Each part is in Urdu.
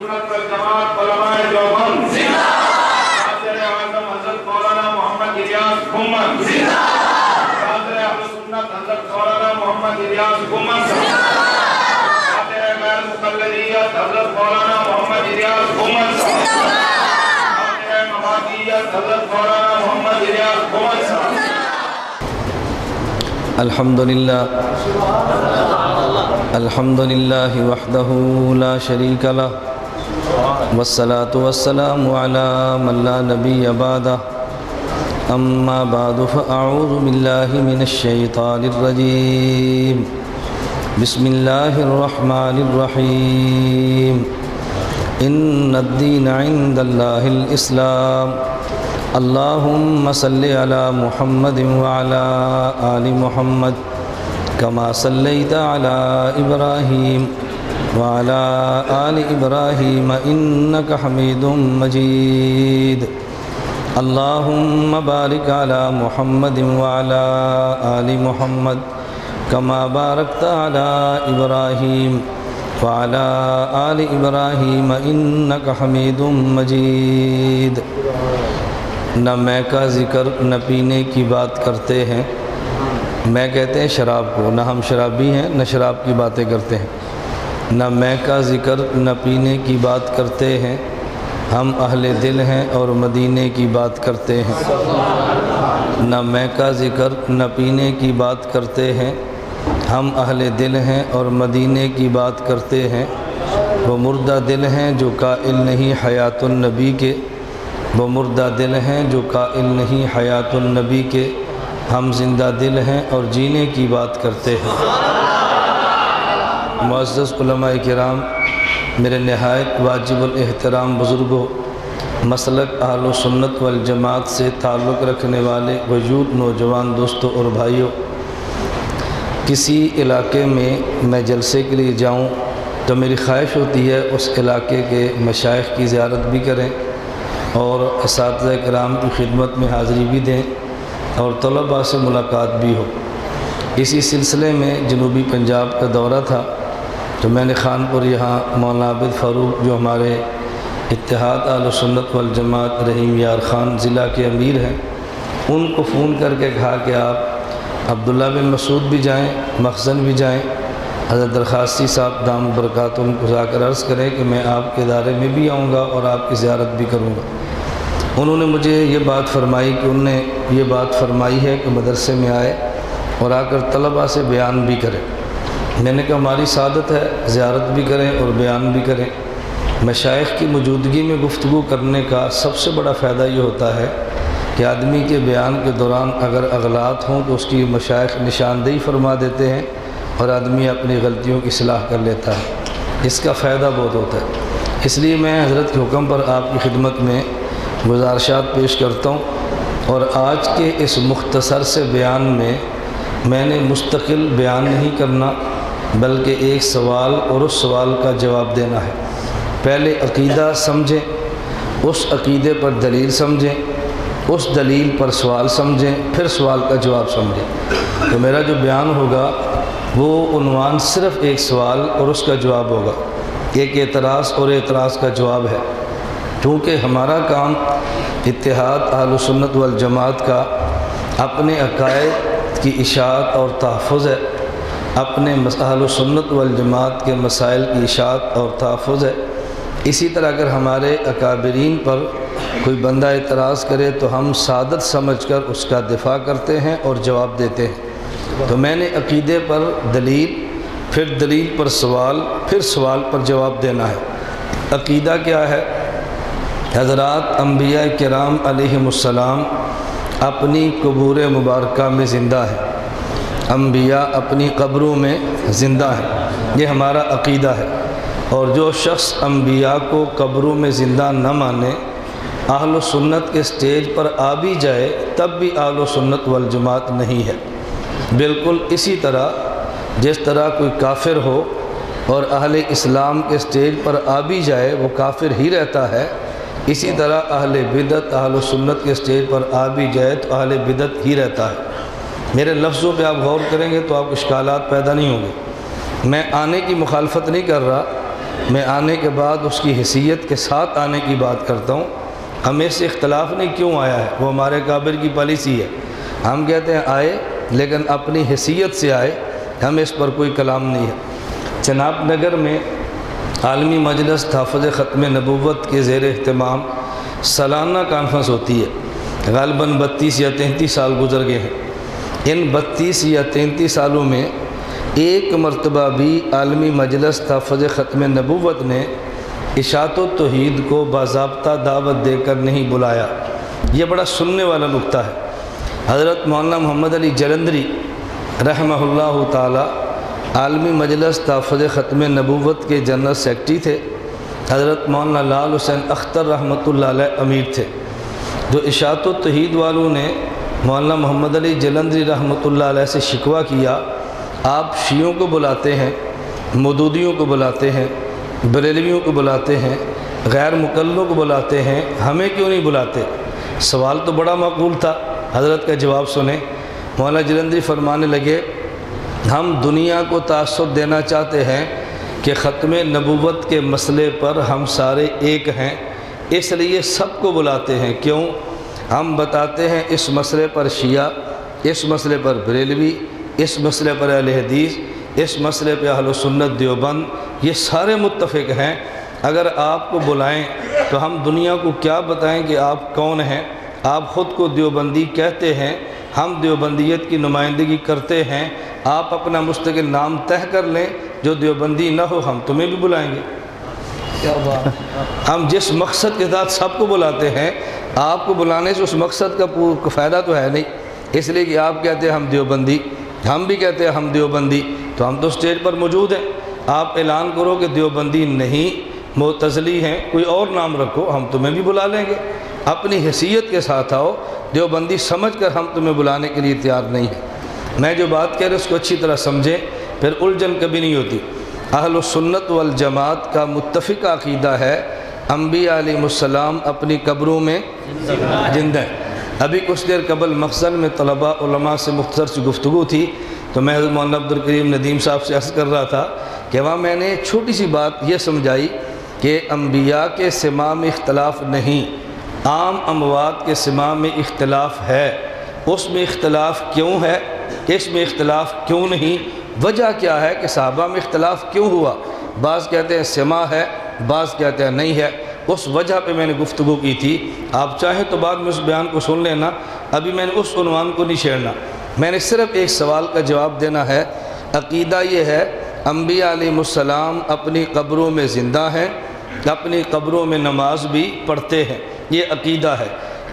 جماعت علماء دیوبند زندہ باد۔ صدر اعظم حضرت مولانا محمد الیاس گھمن زندہ باد۔ صدر اہل سنت حضرت مولانا محمد الیاس گھمن زندہ باد۔ صدر غیر مقلدیت حضرت مولانا محمد الیاس گھمن زندہ باد۔ صدر مبادیت حضرت مولانا محمد الیاس گھمن زندہ باد۔ الحمدللہ وحدہ لا شریک لہ والصلاة والسلام على من لا نبی بعدہ اما بعد فاعوذ باللہ من الشیطان الرجیم بسم اللہ الرحمن الرحیم ان الدین عند اللہ الاسلام اللہم صلی علی محمد وعلی آل محمد کما صلیت علی ابراہیم وعلى آل إبراهيم إنك حميد مجيد اللهم بارك على محمد وعلى آل محمد كما باركت على إبراهيم وعلى آل إبراهيم إنك حميد مجيد۔ نہ میں کا ذکر نہ پینے کی بات کرتے ہیں، میں کہتے ہیں شراب کو، نہ ہم شرابی ہیں نہ شراب کی باتیں کرتے ہیں۔ نہ میں کا ذکر نہ پینے کی بات کرتے ہیں، ہم اہل دل ہیں اور مدینے کی بات کرتے ہیں۔ نہ میں کا ذکر نہ پینے کی بات کرتے ہیں، ہم اہل دل ہیں اور مدینے کی بات کرتے ہیں۔ وہ مردہ دل ہیں جو قائل نہیں حیات النبی کے، وہ مردہ دل ہیں جو قائل نہیں حیات النبی کے، ہم زندہ دل ہیں اور جینے کی بات کرتے ہیں۔ معزز علماء کرام، میرے نہایت واجب الاحترام بزرگوں، مسلک اہل سنت والجماعت سے تعلق رکھنے والے وجود نوجوان دوستوں اور بھائیوں، کسی علاقے میں جلسے کے لیے جاؤں تو میری خواہش ہوتی ہے اس علاقے کے مشائخ کی زیارت بھی کریں اور اساتذہ کرام کی خدمت میں حاضری بھی دیں اور طلباء سے ملاقات بھی ہو۔ اسی سلسلے میں جنوبی پنجاب کا دورہ تھا تو میں نے خانپور یہاں مولانا عابد فاروق جو ہمارے اتحاد اہل سنت والجماعت رحیم یار خان ضلع کے امیر ہیں، ان کو فون کر کے کہا کہ آپ عبداللہ بن مسعود بھی جائیں، مخزن بھی جائیں، حضرت درخواستی صاحب دام برکات ان کو جا کر عرض کریں کہ میں آپ کے ادارے میں بھی آؤں گا اور آپ کی زیارت بھی کروں گا۔ انہوں نے مجھے یہ بات فرمائی کہ انہوں نے یہ بات فرمائی ہے کہ مدرسے میں آئے اور آ کر طلباء سے بیان بھی کریں۔ میں نے کہا ہماری سعادت ہے، زیارت بھی کریں اور بیان بھی کریں۔ مشائخ کی موجودگی میں گفتگو کرنے کا سب سے بڑا فائدہ یہ ہوتا ہے کہ آدمی کے بیان کے دوران اگر اغلاط ہوں تو اس کی مشائخ نشاندہی فرما دیتے ہیں اور آدمی اپنی غلطیوں کی اصلاح کر لیتا ہے، اس کا فائدہ بہت ہوتا ہے۔ اس لیے میں حضرت کے حکم پر آپ کی خدمت میں گزارشات پیش کرتا ہوں، اور آج کے اس مختصر سے بیان میں نے مستقل بیان نہیں کرنا بلکہ ایک سوال اور اس سوال کا جواب دینا ہے۔ پہلے عقیدہ سمجھیں، اس عقیدے پر دلیل سمجھیں، اس دلیل پر سوال سمجھیں، پھر سوال کا جواب سمجھیں۔ تو میرا جو بیان ہوگا وہ عنوان صرف ایک سوال اور اس کا جواب ہوگا، ایک اعتراض اور اعتراض کا جواب ہے، کیونکہ ہمارا کام اتحاد اہل سنت والجماعت کا اپنے عقائد کی اشاعت اور تحفظ ہے، اپنے اہل سنت والجماعت کے مسائل کی اشاعت اور تحفظ ہے۔ اسی طرح اگر ہمارے اکابرین پر کوئی بندہ اعتراض کرے تو ہم سعادت سمجھ کر اس کا دفاع کرتے ہیں اور جواب دیتے ہیں۔ تو میں نے عقیدے پر دلیل، پھر دلیل پر سوال، پھر سوال پر جواب دینا ہے۔ عقیدہ کیا ہے؟ حضرات انبیاء کرام علیہم السلام اپنی قبور مبارکہ میں زندہ ہیں، انبیاء اپنی قبروں میں زندہ ہیں، یہ ہمارا عقیدہ ہے۔ اور جو شخص انبیاء کو قبروں میں زندہ نہ مانے، اہل سنت کے سٹیج پر آ بھی جائے تب بھی اہل سنت والجماعت نہیں ہے۔ بالکل اسی طرح جس طرح کوئی کافر ہو اور اہل اسلام کے سٹیج پر آ بھی جائے وہ کافر ہی رہتا ہے، اسی طرح اہل بدعت اہل سنت کے سٹیج پر آ بھی جائے تو اہل بدعت ہی رہتا ہے۔ میرے لفظوں پہ آپ غور کریں گے تو آپ کو اشکالات پیدا نہیں ہوں گے۔ میں آنے کی مخالفت نہیں کر رہا، میں آنے کے بعد اس کی حیثیت کے ساتھ آنے کی بات کرتا ہوں۔ ہمیں سے اختلاف نہیں کیوں آیا ہے، وہ ہمارے کابر کی پالیسی ہے۔ ہم کہتے ہیں آئے لیکن اپنی حیثیت سے آئے، ہمیں اس پر کوئی کلام نہیں ہے۔ چناب نگر میں عالمی مجلس تحفظ ختم نبوت کے زیر اہتمام سالانہ کانفرنس ہوتی ہے۔ غالباً 32 یا 33 سال گزر گئے ہیں۔ ان 32 یا 33 سالوں میں ایک مرتبہ بھی عالمی مجلس تحفظ ختم نبوت نے اشاعت و توحید کو باضابطہ دعوت دے کر نہیں بلایا۔ یہ بڑا سننے والا نکتہ ہے۔ حضرت مولانا محمد علی جلندری رحمہ اللہ تعالی عالمی مجلس تحفظ ختم نبوت کے جنرل سیکرٹری تھے۔ حضرت مولانا لال حسین اختر رحمۃ اللہ علیہ امیر تھے۔ جو اشاعت و توحید والوں نے مولانا محمد علی جلندری رحمۃ اللہ علیہ سے شکوہ کیا، آپ شیعوں کو بلاتے ہیں، مودودیوں کو بلاتے ہیں، بریلویوں کو بلاتے ہیں، غیر مقلدوں کو بلاتے ہیں، ہمیں کیوں نہیں بلاتے؟ سوال تو بڑا معقول تھا۔ حضرت کا جواب سنیں۔ مولانا جلندری فرمانے لگے، ہم دنیا کو تاثر دینا چاہتے ہیں کہ ختم نبوت کے مسئلے پر ہم سارے ایک ہیں، اس لیے سب کو بلاتے ہیں۔ کیوں؟ ہم بتاتے ہیں اس مسئلے پر شیعہ، اس مسئلے پر بریلوی، اس مسئلے پر اہل حدیث، اس مسئلے پہ اہل سنت دیوبند، یہ سارے متفق ہیں۔ اگر آپ کو بلائیں تو ہم دنیا کو کیا بتائیں کہ آپ کون ہیں؟ آپ خود کو دیوبندی کہتے ہیں، ہم دیوبندیت کی نمائندگی کرتے ہیں، آپ اپنا مستقل نام طے کر لیں، جو دیوبندی نہ ہو ہم تمہیں بھی بلائیں گے۔ کیا بات! ہم جس مقصد کے ساتھ سب کو بلاتے ہیں، آپ کو بلانے سے اس مقصد کا فائدہ تو ہے نہیں، اس لیے کہ آپ کہتے ہیں ہم دیوبندی، ہم بھی کہتے ہیں ہم دیوبندی، تو ہم تو سٹیج پر موجود ہیں۔ آپ اعلان کرو کہ دیوبندی نہیں، معتزلی ہیں، کوئی اور نام رکھو، ہم تمہیں بھی بلا لیں گے۔ اپنی حیثیت کے ساتھ آؤ، دیوبندی سمجھ کر ہم تمہیں بلانے کے لیے تیار نہیں ہیں۔ میں جو بات کہہ رہا ہوں اس کو اچھی طرح سمجھیں، پھر الجھن کبھی نہیں ہوتی۔ اہل سنت والجماعت کا متفق عقیدہ ہے انبیاء علیہ السلام اپنی قبروں میں زندہ ہیں۔ ابھی کچھ دیر قبل مخزن میں طلباء علماء سے مختصر سی گفتگو تھی، تو میں حضرت مولانا عبدالکریم ندیم صاحب سے عرض کر رہا تھا کہ وہاں میں نے چھوٹی سی بات یہ سمجھائی کہ انبیاء کے سماع میں اختلاف نہیں، عام اموات کے سماع میں اختلاف ہے۔ اس میں اختلاف کیوں ہے، اس میں اختلاف کیوں نہیں، وجہ کیا ہے کہ صحابہ میں اختلاف کیوں ہوا؟ بعض کہتے ہیں سماع ہے، بعض کہتے ہیں نہیں ہے۔ اس وجہ پہ میں نے گفتگو کی تھی۔ آپ چاہیں تو بعد میں اس بیان کو سن لینا، ابھی میں نے اس عنوان کو نہیں چھیڑنا۔ میں نے صرف ایک سوال کا جواب دینا ہے۔ عقیدہ یہ ہے انبیاء علیہ السلام اپنی قبروں میں زندہ ہیں، اپنی قبروں میں نماز بھی پڑھتے ہیں، یہ عقیدہ ہے۔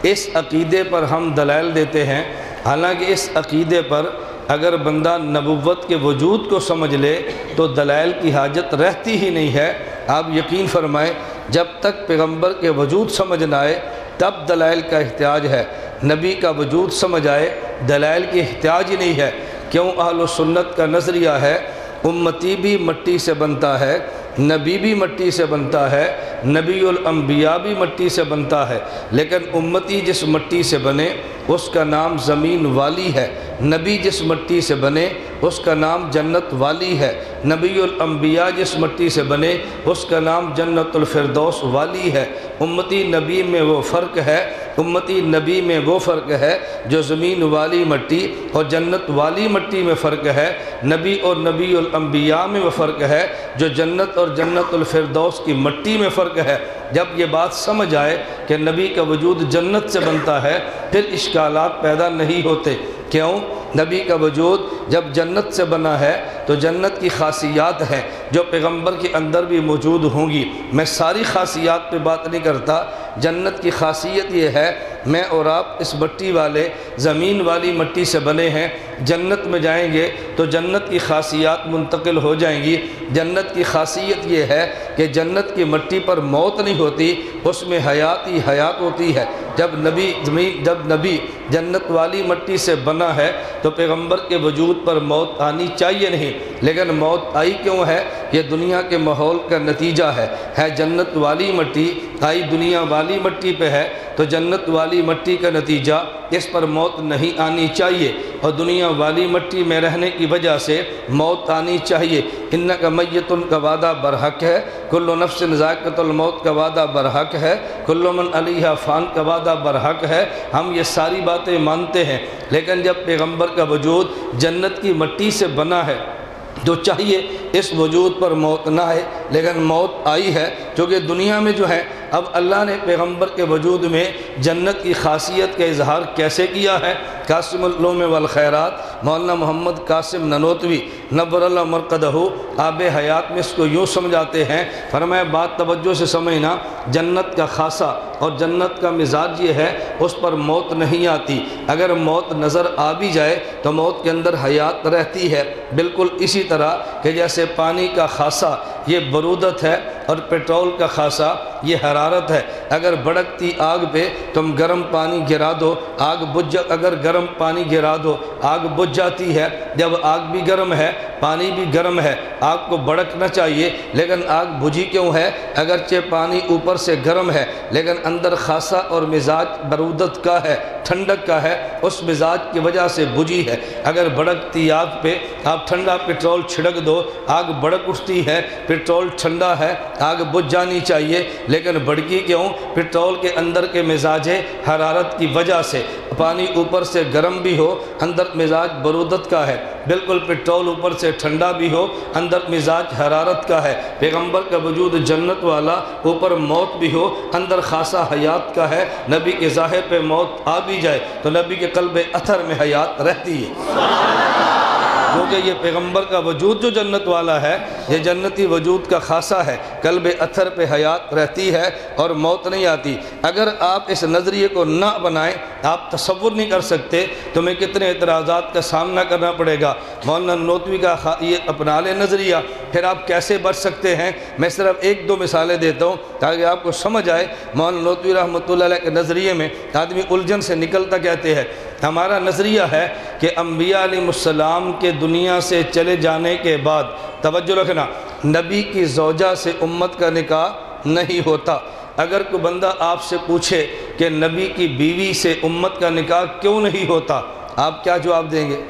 اس عقیدے پر ہم دلائل دیتے ہیں، حالانکہ اس عقیدے پر اگر بندہ نبوت کے وجود کو سمجھ لے تو دلائل کی حاجت رہتی ہی نہیں ہے۔ آپ یقین فرمائیں، جب تک پیغمبر کے وجود سمجھ نہ آئے تب دلائل کا احتیاج ہے، نبی کا وجود سمجھ آئے دلائل کی احتیاج ہی نہیں ہے۔ کیوں؟ اہل سنت کا نظریہ ہے امتی بھی مٹی سے بنتا ہے، نبی بھی مٹی سے بنتا ہے، نبی الانبیاء بھی مٹی سے بنتا ہے، لیکن امتی جس مٹی سے بنے اس کا نام زمین والی ہے، نبی جس مٹی سے بنے اس کا نام جنت والی ہے، نبی الانبیاء جس مٹی سے بنے اس کا نام جنت الفردوس والی ہے۔ امتی نبی میں وہ فرق ہے، امتی نبی میں وہ فرق ہے جو زمین والی مٹی اور جنت والی مٹی میں فرق ہے، نبی اور نبی الانبیاء میں وہ فرق ہے جو جنت اور جنت الفردوس کی مٹی میں فرق ہے۔ جب یہ بات سمجھ آئے کہ نبی کا وجود جنت سے بنتا ہے پھر اشکالات پیدا نہیں ہوتے۔ کیوں؟ نبی کا وجود جب جنت سے بنا ہے تو جنت کی خاصیات ہیں جو پیغمبر کے اندر بھی موجود ہوں گی۔ میں ساری خاصیات پہ بات نہیں کرتا، جنت کی خاصیت یہ ہے میں اور آپ اس مٹی والے زمین والی مٹی سے بنے ہیں، جنت میں جائیں گے تو جنت کی خاصیات منتقل ہو جائیں گی۔ جنت کی خاصیت یہ ہے کہ جنت کی مٹی پر موت نہیں ہوتی، اس میں حیات ہی حیات ہوتی ہے۔ جب نبی جنت والی مٹی سے بنا ہے تو پیغمبر کے وجود پر موت آنی چاہیے نہیں، لیکن موت آئی کیوں ہے؟ یہ دنیا کے ماحول کا نتیجہ ہے جنت والی مٹی آئی دنیا والی مٹی پہ ہے تو تو جنت والی مٹی کا نتیجہ اس پر موت نہیں آنی چاہیے، اور دنیا والی مٹی میں رہنے کی وجہ سے موت آنی چاہیے۔ انک میت کا وعدہ برحق ہے، کل نفس ذائقۃ الموت کا وعدہ برحق ہے، کل من علیہا فان کا وعدہ برحق ہے۔ ہم یہ ساری باتیں مانتے ہیں، لیکن جب پیغمبر کا وجود جنت کی مٹی سے بنا ہے جو چاہیے اس وجود پر موت نہ آئے، لیکن موت آئی ہے، کیونکہ دنیا میں جو ہے اب اللہ نے پیغمبر کے وجود میں جنت کی خاصیت کا اظہار کیسے کیا ہے۔ قاسم العلوم والخیرات مولانا محمد قاسم ننوتوی نور اللہ مرقدہ آب حیات میں اس کو یوں سمجھاتے ہیں، فرمایا بات توجہ سے سمجھنا، جنت کا خاصہ اور جنت کا مزاج یہ ہے اس پر موت نہیں آتی، اگر موت نظر آ بھی جائے تو موت کے اندر حیات رہتی ہے، بالکل اسی طرح کہ جیسے پانی کا خاصہ یہ برودت ہے اور پیٹرول کا خاصہ یہ حرارت ہے۔ اگر بھڑکتی آگ پہ تم گرم پانی گرا دو آگ اگر گرم پانی گرا دو آگ بجھ جاتی ہے۔ جب آگ بھی گرم ہے پانی بھی گرم ہے، آگ کو بھڑکنا چاہیے، لیکن آگ بجھی کیوں ہے؟ اگرچہ پانی اوپر سے گرم ہے لیکن اندر خاصہ اور مزاج برودت کا ہے، ٹھنڈک کا ہے، اس مزاج کی وجہ سے بجھی ہے۔ اگر بھڑکتی آگ پہ آپ ٹھنڈا پیٹرول چھڑک دو آگ بھڑک اٹھتی ہے، پیٹرول ٹھنڈا ہے آگ بجھ جانی چاہیے، لیکن بھڑکی کیوں؟ پیٹرول کے اندر کے مزاج حرارت کی وجہ سے۔ پانی اوپر سے گرم بھی ہو اندر مزاج برودت کا ہے، بالکل پیٹرول اوپر سے ٹھنڈا بھی ہو اندر مزاج حرارت کا ہے۔ پیغمبر کا وجود جنت والا، اوپر موت بھی ہو اندر خاصہ حیات کا ہے۔ نبی کے ظاہر پہ موت آ بھی جائے تو نبی کے قلب اثر میں حیات رہتی ہے، کیونکہ یہ پیغمبر کا وجود جو جنت والا ہے یہ جنتی وجود کا خاصہ ہے، قلب اثر پہ حیات رہتی ہے اور موت نہیں آتی۔ اگر آپ اس نظریے کو نہ بنائیں آپ تصور نہیں کر سکتے تمہیں کتنے اعتراضات کا سامنا کرنا پڑے گا۔ مولانا ننوتوی کا یہ اپنا لے نظریہ، پھر آپ کیسے بچ سکتے ہیں؟ میں صرف ایک دو مثالیں دیتا ہوں تاکہ آپ کو سمجھ آئے۔ مولانا ننوتوی رحمۃ اللہ علیہ کے نظریے میں آدمی الجھن سے نکلتا کہتے ہیں، ہمارا نظریہ ہے کہ انبیاء علیہ السلام کے دنیا سے چلے جانے کے بعد، توجہ رکھنا، نبی کی زوجہ سے امت کا نکاح نہیں ہوتا۔ اگر کوئی بندہ آپ سے پوچھے کہ نبی کی بیوی سے امت کا نکاح کیوں نہیں ہوتا، آپ کیا جواب دیں گے؟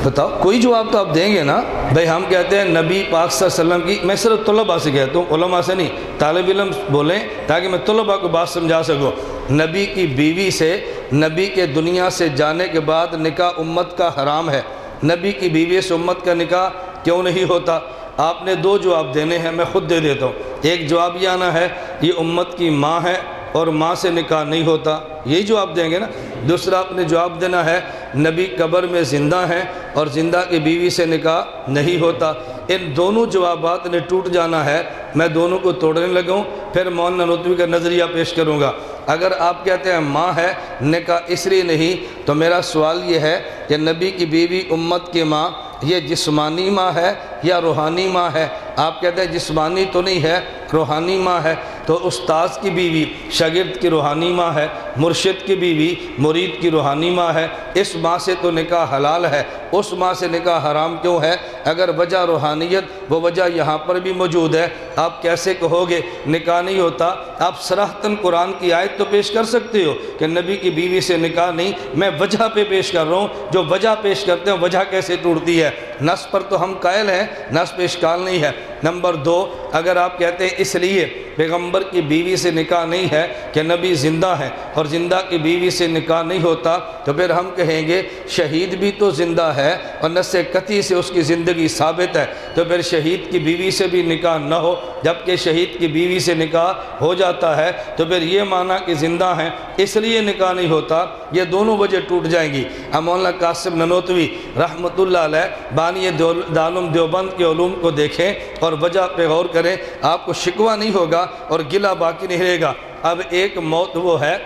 بتاؤ، کوئی جواب تو آپ دیں گے نا۔ بھئی ہم کہتے ہیں نبی پاک صلی اللہ علیہ وسلم کی، میں صرف طلباء سے کہتا ہوں علماء سے نہیں، طالب علم بولیں تاکہ میں طلباء کو بات سمجھا سکوں۔ نبی کی بیوی سے نبی کے دنیا سے جانے کے بعد نکاح امت کا حرام ہے، نبی کی بیوی سے امت کا نکاح کیوں نہیں ہوتا؟ آپ نے دو جواب دینے ہیں، میں خود دے دیتا ہوں۔ ایک جواب یہ آنا ہے یہ امت کی ماں ہے اور ماں سے نکاح نہیں ہوتا، یہی جواب دیں گے نا۔ دوسرا آپ نے جواب دینا ہے نبی قبر میں زندہ ہیں اور زندہ کی بیوی سے نکاح نہیں ہوتا۔ ان دونوں جوابات نے ٹوٹ جانا ہے، میں دونوں کو توڑنے لگا ہوں، پھر مولانا ننوتوی کا نظریہ پیش کروں گا۔ اگر آپ کہتے ہیں ماں ہے نکاح اس لیے نہیں، تو میرا سوال یہ ہے کہ نبی کی بیوی امت کی ماں یہ جسمانی ماں ہے یا روحانی ماں ہے؟ آپ کہتے ہیں جسمانی تو نہیں ہے، روحانی ماں ہے، تو استاد کی بیوی شاگرد کی روحانی ماں ہے، مرشد کی بیوی مرید کی روحانی ماں ہے، اس ماں سے تو نکاح حلال ہے، اس ماں سے نکاح حرام کیوں ہے؟ اگر وجہ روحانیت وہ وجہ یہاں پر بھی موجود ہے، آپ کیسے کہو گے نکاح نہیں ہوتا؟ آپ صراحتاً قرآن کی آیت تو پیش کر سکتے ہو کہ نبی کی بیوی سے نکاح نہیں، میں وجہ پہ پیش کر رہا ہوں، جو وجہ پیش کرتے ہیں وجہ کیسے ٹوٹتی ہے؟ نص پر تو ہم قائل ہیں، نص پہ اشکال نہیں ہے۔ نمبر دو، اگر آپ کہتے ہیں اس لیے پیغمبر کی بیوی سے نکاح نہیں ہے کہ نبی زندہ ہیں اور زندہ کی بیوی سے نکاح نہیں ہوتا، تو پھر ہم کہیں گے شہید بھی تو زندہ ہے اور نص قطعی سے اس کی زندگی ثابت ہے، تو پھر شہید کی بیوی سے بھی نکاح نہ ہو، جبکہ شہید کی بیوی سے نکاح ہو جاتا ہے، تو پھر یہ معنی کہ زندہ ہیں اس لیے نکاح نہیں ہوتا، یہ دونوں وجہ ٹوٹ جائیں گی۔ اب مولانا قاسم ننوتوی رحمۃ اللہ علیہ بانی دارالعلوم دیوبند کے علوم کو دیکھیں اور وجہ پہ غور کریں، آپ کو شکوہ نہیں ہوگا اور گلہ باقی نہیں رہے گا۔ اب ایک موت وہ ہے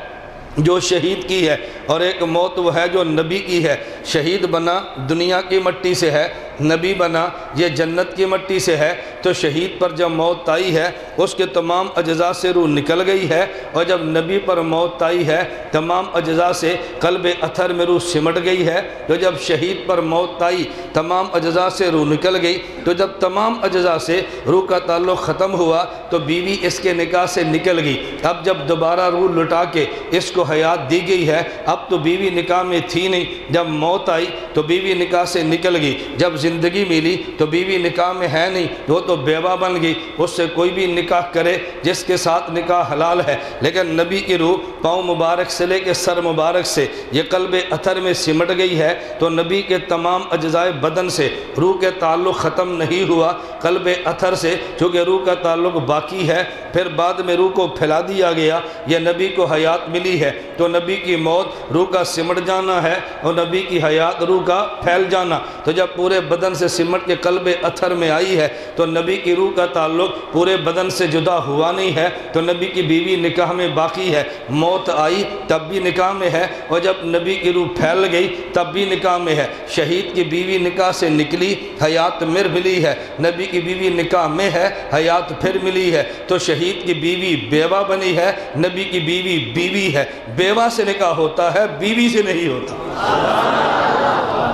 جو شہید کی ہے اور ایک موت وہ ہے جو نبی کی ہے۔ شہید بنا دنیا کی مٹی سے ہے، نبی بنا یہ جنت کی مٹی سے ہے، تو شہید پر جب موت آئی ہے اس کے تمام اجزاء سے روح نکل گئی ہے، اور جب نبی پر موت آئی ہے تمام اجزاء سے قلب اطہر میں روح سمٹ گئی ہے۔ تو جب شہید پر موت آئی تمام اجزاء سے روح نکل گئی، تو جب تمام اجزاء سے روح کا تعلق ختم ہوا تو بیوی اس کے نکاح سے نکل گئی۔ اب جب دوبارہ روح لٹا کے اس کو حیات دی گئی ہے، اب تو بیوی نکاح میں تھی نہیں، جب موت آئی تو بیوی نکاح سے نکل گئی، جب زندگی ملی تو بیوی نکاح میں ہے نہیں، وہ تو بیوہ بن گئی، اس سے کوئی بھی نکاح کرے جس کے ساتھ نکاح حلال ہے۔ لیکن نبی کی روح پاؤں مبارک سے لے کے سر مبارک سے یہ قلب اطہر میں سمٹ گئی ہے، تو نبی کے تمام اجزاء بدن سے روح کے تعلق ختم نہیں ہوا قلب اطہر سے، چونکہ روح کا تعلق باقی ہے۔ پھر بعد میں روح کو پھیلا دیا گیا، یہ نبی کو حیات ملی ہے، تو نبی کی موت روح کا سمٹ جانا ہے اور نبی کی حیات روح کا پھیل جانا۔ تو جب پورے بدن سے سمٹ کے قلب اطہر میں آئی ہے تو نبی کی روح کا تعلق پورے بدن سے جدا ہوا نہیں ہے، تو نبی کی بیوی نکاح میں باقی ہے، موت آئی تب بھی نکاح میں ہے، اور جب نبی کی روح پھیل گئی تب بھی نکاح میں ہے۔ شہید کی بیوی نکاح سے نکلی، حیات ملی ہے، نبی کی بیوی نکاح میں ہے، حیات پھر ملی ہے، تو شہید کی بیوی بیوہ بنی ہے، نبی کی بیوی بیوی ہے۔ بیوہ سے نکاح ہوتا ہے، بیوی سے نہیں ہوتا۔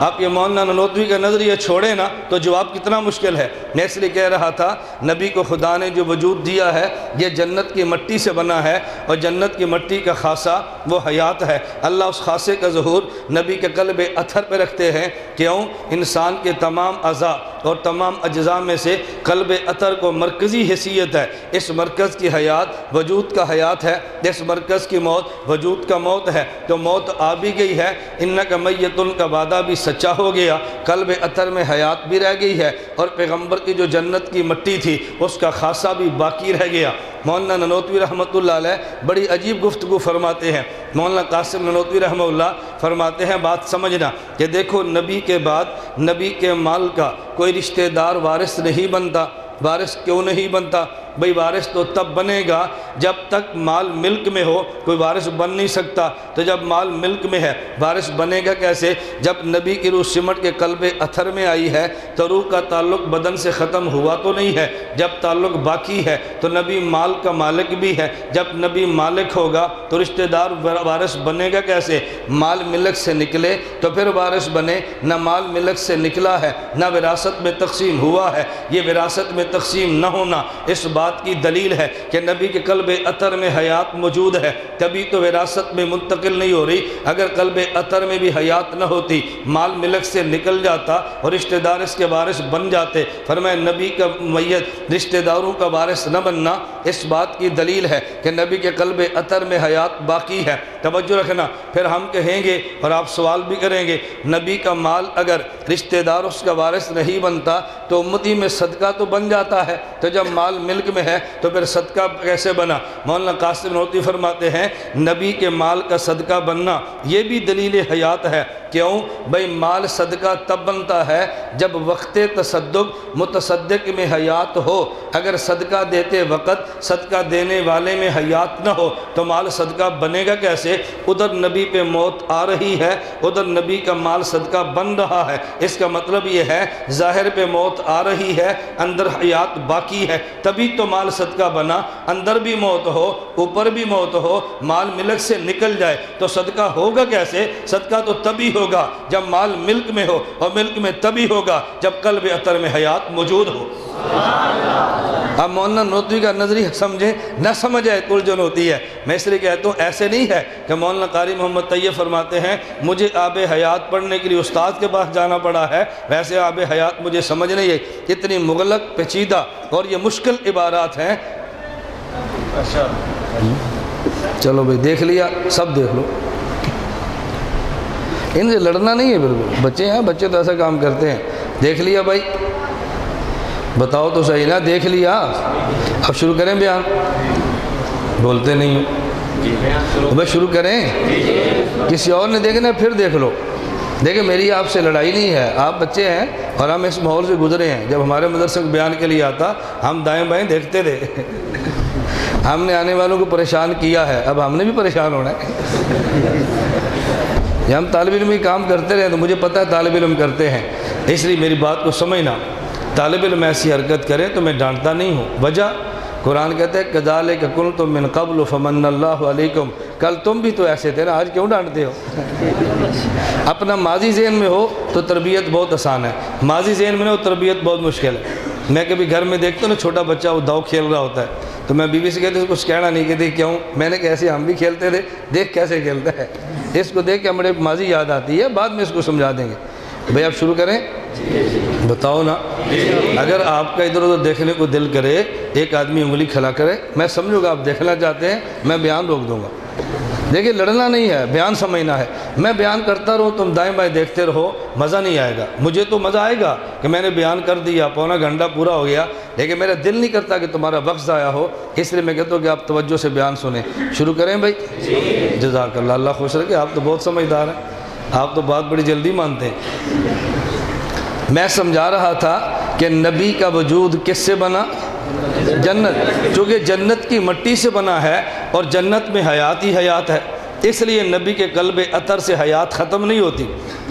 آپ یہ مولانا نانوتوی کا نظریہ چھوڑے نا تو جواب کتنا مشکل ہے۔ میں اس لیے کہہ رہا تھا نبی کو خدا نے جو وجود دیا ہے یہ جنت کی مٹی سے بنا ہے، اور جنت کی مٹی کا خاصہ وہ حیات ہے۔ اللہ اس خاصے کا ظہور نبی کے قلب اطہر پہ رکھتے ہیں۔ کیوں؟ انسان کے تمام اعضاء اور تمام اجزاء میں سے قلب اطہر کو مرکزی حیثیت ہے۔ اس مرکز کی حیات وجود کا حیات ہے، اس مرکز کی موت وجود کا موت ہے، تو موت آ بھی گئی ہے، انک میتن کا وعدہ بھی سچا ہو گیا، قلب اطہر میں حیات بھی رہ گئی ہے، اور پیغمبر کی جو جنت کی مٹی تھی اس کا خاصہ بھی باقی رہ گیا۔ مولانا نانوتوی رحمۃ اللہ علیہ بڑی عجیب گفتگو فرماتے ہیں۔ مولانا قاسم نانوتوی رحمہ اللہ فرماتے ہیں بات سمجھنا کہ دیکھو نبی کے بعد نبی کے مال کا کوئی رشتہ دار وارث نہیں بنتا۔ وارث کیوں نہیں بنتا؟ بھئی وارث تو تب بنے گا جب تک مال ملک میں ہو، کوئی وارث بن نہیں سکتا۔ تو جب مال ملک میں ہے وارث بنے گا کیسے؟ جب نبی کی روح سمٹ کے قلب اطہر میں آئی ہے تو روح کا تعلق بدن سے ختم ہوا تو نہیں ہے، جب تعلق باقی ہے تو نبی مال کا مالک بھی ہے۔ جب نبی مالک ہوگا تو رشتہ دار وارث بنے گا کیسے؟ مال ملک سے نکلے تو پھر وارث بنے، نہ مال ملک سے نکلا ہے نہ وراثت میں تقسیم ہوا ہے۔ یہ وراثت میں تقسیم نہ ہونا اس بات کی دلیل ہے کہ نبی کے قلب اطہر میں حیات موجود ہے، کبھی تو وراثت میں منتقل نہیں ہو رہی۔ اگر قلب اطہر میں بھی حیات نہ ہوتی، مال ملک سے نکل جاتا اور رشتہ دار اس کے وارث بن جاتے۔ فرمایا نبی کا میت رشتہ داروں کا وارث نہ بننا اس بات کی دلیل ہے کہ نبی کے قلب اطہر میں حیات باقی ہے۔ توجہ رکھنا، پھر ہم کہیں گے اور آپ سوال بھی کریں گے نبی کا مال اگر رشتہ دار اس کا وارث نہیں بنتا تو امتی میں صدقہ تو بن جاتا ہے، تو جب مال ملک میں ہے تو پھر صدقہ کیسے بنا؟ مولانا قاسم نانوتوی فرماتے ہیں نبی کے مال کا صدقہ بننا یہ بھی دلیل حیات ہے۔ کیوں؟ بھئی مال صدقہ تب بنتا ہے جب وقت تصدق متصدق میں حیات ہو۔ اگر صدقہ دیتے وقت صدقہ دینے والے میں حیات نہ ہو تو مال صدقہ بنے گا کیسے؟ ادھر نبی پہ موت آ رہی ہے، ادھر نبی کا مال صدقہ بن رہا ہے۔ اس کا مطلب یہ ہے ظاہر پہ موت آ رہی ہے، اندر حیات باقی ہے، تبھی تو مال صدقہ بنا۔ اندر بھی موت ہو اوپر بھی موت ہو، مال ملک سے نکل جائے تو صدقہ ہوگا کیسے؟ صدقہ تو تبھی ہوگا جب مال ملک میں ہو، اور ملک میں تبھی ہوگا جب قلب اطہر میں حیات موجود ہو۔ اب مولانا نانوتوی کا نظریہ سمجھیں نہ سمجھے الجھن ہوتی ہے۔ میں اس لیے کہتا ہوں ایسے نہیں ہے کہ مولانا قاری محمد طیب فرماتے ہیں مجھے آب حیات پڑھنے کے لیے استاد کے پاس جانا پڑا ہے، ویسے آب حیات مجھے سمجھ نہیں ہے۔ اتنی مغلق پیچیدہ اور یہ مشکل عبارات ہیں۔ چلو بھئی دیکھ لیا، سب دیکھ لو، ان سے لڑنا نہیں ہے بالکل، بچے ہیں، بچے تو ایسا کام کرتے ہیں۔ دیکھ لیا بھائی، بتاؤ تو صحیح نا، دیکھ لیا، اب شروع کریں بیان؟ بولتے نہیں ہو بھائی، شروع کریں؟ کسی اور نے دیکھنا ہے پھر دیکھ لو۔ دیکھیں میری آپ سے لڑائی نہیں ہے، آپ بچے ہیں اور ہم اس ماحول سے گزرے ہیں۔ جب ہمارے مدرسے کو بیان کے لیے آتا ہم دائیں بائیں دیکھتے تھے، ہم نے آنے والوں کو پریشان کیا ہے، اب ہم نے بھی پریشان ہونا ہے۔ یہ ہم طالب علم کی کام کرتے رہے تو مجھے پتہ ہے طالب علم کرتے ہیں، اس لیے میری بات کو سمجھنا، طالب علم ایسی حرکت کریں تو میں ڈانٹتا نہیں ہوں، وجہ قرآن کہتا ہے کذالک کنتم من قبل فمن اللہ علیکم، کل تم بھی تو ایسے تھے نا، آج کیوں ڈانٹتے ہو؟ اپنا ماضی ذہن میں ہو تو تربیت بہت آسان ہے، ماضی ذہن میں نہ ہو تربیت بہت مشکل ہے۔ میں کبھی گھر میں دیکھتا ہوں نا چھوٹا بچہ وہ داؤ کھیل رہا ہوتا ہے تو میں بیوی سے کہتے ہیں کچھ کہنا نہیں، کہتے کیوں؟ میں نے کہا ایسے ہم بھی کھیلتے تھے، دیکھ کیسے کھیلتا ہے، اس کو دیکھ کے ہمارے ماضی یاد آتی ہے، بعد میں اس کو سمجھا دیں گے۔ بھئی آپ شروع کریں، بتاؤ نا، اگر آپ کا ادھر ادھر دیکھنے کو دل کرے، ایک آدمی انگلی کھلا کرے، میں سمجھوں گا آپ دیکھنا چاہتے ہیں، میں بیان روک دوں گا۔ دیکھیں لڑنا نہیں ہے، بیان سمجھنا ہے۔ میں بیان کرتا رہوں تم دائیں بائیں دیکھتے رہو، مزہ نہیں آئے گا۔ مجھے تو مزہ آئے گا کہ میں نے بیان کر دیا، پونا گھنٹہ پورا ہو گیا، لیکن میرا دل نہیں کرتا کہ تمہارا وقت ضائع ہو، اس لیے میں کہتا ہوں کہ آپ توجہ سے بیان سنیں۔ شروع کریں بھائی؟ جزاک اللہ، اللہ خوش رکھے، آپ تو بہت سمجھدار ہیں، آپ تو بات بڑی جلدی مانتے ہیں۔ میں سمجھا رہا تھا کہ نبی کا وجود کس سے بنا؟ جنت، چونکہ جنت کی مٹی سے بنا ہے اور جنت میں حیات ہی حیات ہے، اس لیے نبی کے قلب اطہر سے حیات ختم نہیں ہوتی۔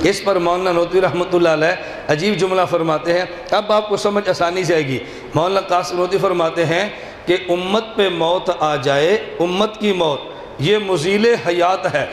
اس پر مولانا نوتوی رحمۃ اللہ علیہ عجیب جملہ فرماتے ہیں، اب آپ کو سمجھ آسانی سے آئے گی۔ مولانا قاسم نوتوی فرماتے ہیں کہ امت پہ موت آ جائے، امت کی موت یہ مزیل حیات ہے،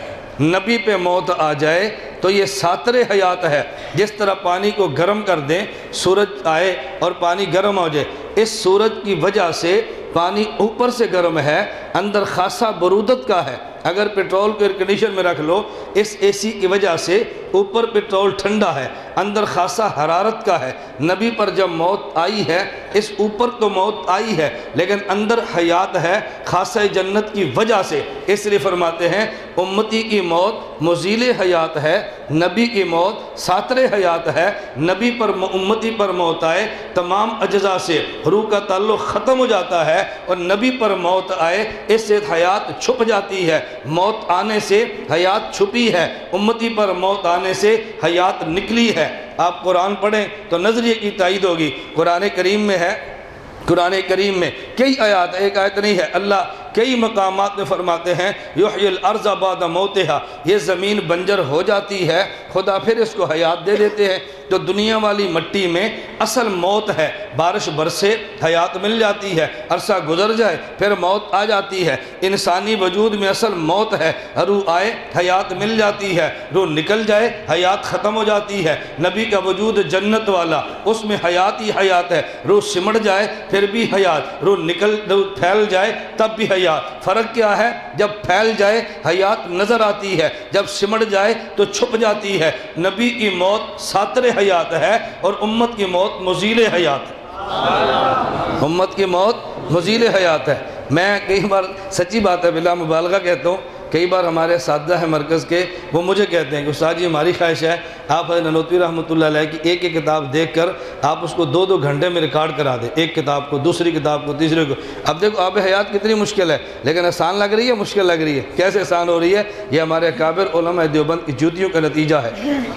نبی پہ موت آ جائے تو یہ ساتر حیات ہے۔ جس طرح پانی کو گرم کر دیں، سورج آئے اور پانی گرم ہو جائے، اس سورج کی وجہ سے پانی اوپر سے گرم ہے، اندر خاصا برودت کا ہے۔ اگر پیٹرول کو ایئر کنڈیشن میں رکھ لو، اس اے سی کی وجہ سے اوپر پیٹرول ٹھنڈا ہے، اندر خاصا حرارت کا ہے۔ نبی پر جب موت آئی ہے، اس اوپر تو موت آئی ہے لیکن اندر حیات ہے خاصہ جنت کی وجہ سے، اس لیے فرماتے ہیں امتی کی موت مزیل حیات ہے، نبی کی موت ساتر حیات ہے۔ نبی پر امتی پر موت آئے تمام اجزاء سے روح کا تعلق ختم ہو جاتا ہے، اور نبی پر موت آئے اس سے حیات چھپ جاتی ہے۔ موت آنے سے حیات چھپی ہے، امتی پر موت آنے سے حیات نکلی ہے۔ آپ قرآن پڑھیں تو نظریے کی تائید ہوگی۔ قرآن کریم میں ہے، قرآن کریم میں کئی آیات، ایک آیت نہیں ہے، اللہ کئی مقامات میں فرماتے ہیں یحیی الارض بعد موتہا، یہ زمین بنجر ہو جاتی ہے، خدا پھر اس کو حیات دے دیتے ہیں۔ تو دنیا والی مٹی میں اصل موت ہے، بارش برسے حیات مل جاتی ہے، عرصہ گزر جائے پھر موت آ جاتی ہے۔ انسانی وجود میں اصل موت ہے، روح آئے حیات مل جاتی ہے، روح نکل جائے حیات ختم ہو جاتی ہے۔ نبی کا وجود جنت والا، اس میں حیات ہی حیات ہے، روح سمٹ جائے پھر بھی حیات، روح پھیل جائے تب بھی حیات۔ فرق کیا ہے؟ جب پھیل جائے حیات نظر آتی ہے، جب سمٹ جائے تو چھپ جاتی ہے۔ نبی کی موت ساتر حیات ہے اور امت کی موت مزیل حیات ہے۔ امت کی موت مزیل حیات ہے۔ میں کئی بار سچی بات ہے بلا مبالغہ کہتا ہوں، کئی بار ہمارے اساتذہ ہیں مرکز کے، وہ مجھے کہتے ہیں کہ استاد جی ہماری خواہش ہے آپ حضرت نوتوی رحمۃ اللہ علیہ کی ایک ایک کتاب دیکھ کر آپ اس کو 2 گھنٹے میں ریکارڈ کرا دیں، ایک کتاب کو، دوسری کتاب کو، تیسری کو۔ اب دیکھو آب حیات کتنی مشکل ہے، لیکن آسان لگ رہی ہے مشکل لگ رہی ہے؟ کیسے آسان ہو رہی ہے؟ یہ ہمارے اکابر علماء دیوبند کی جوتیوں کا نتیجہ ہے۔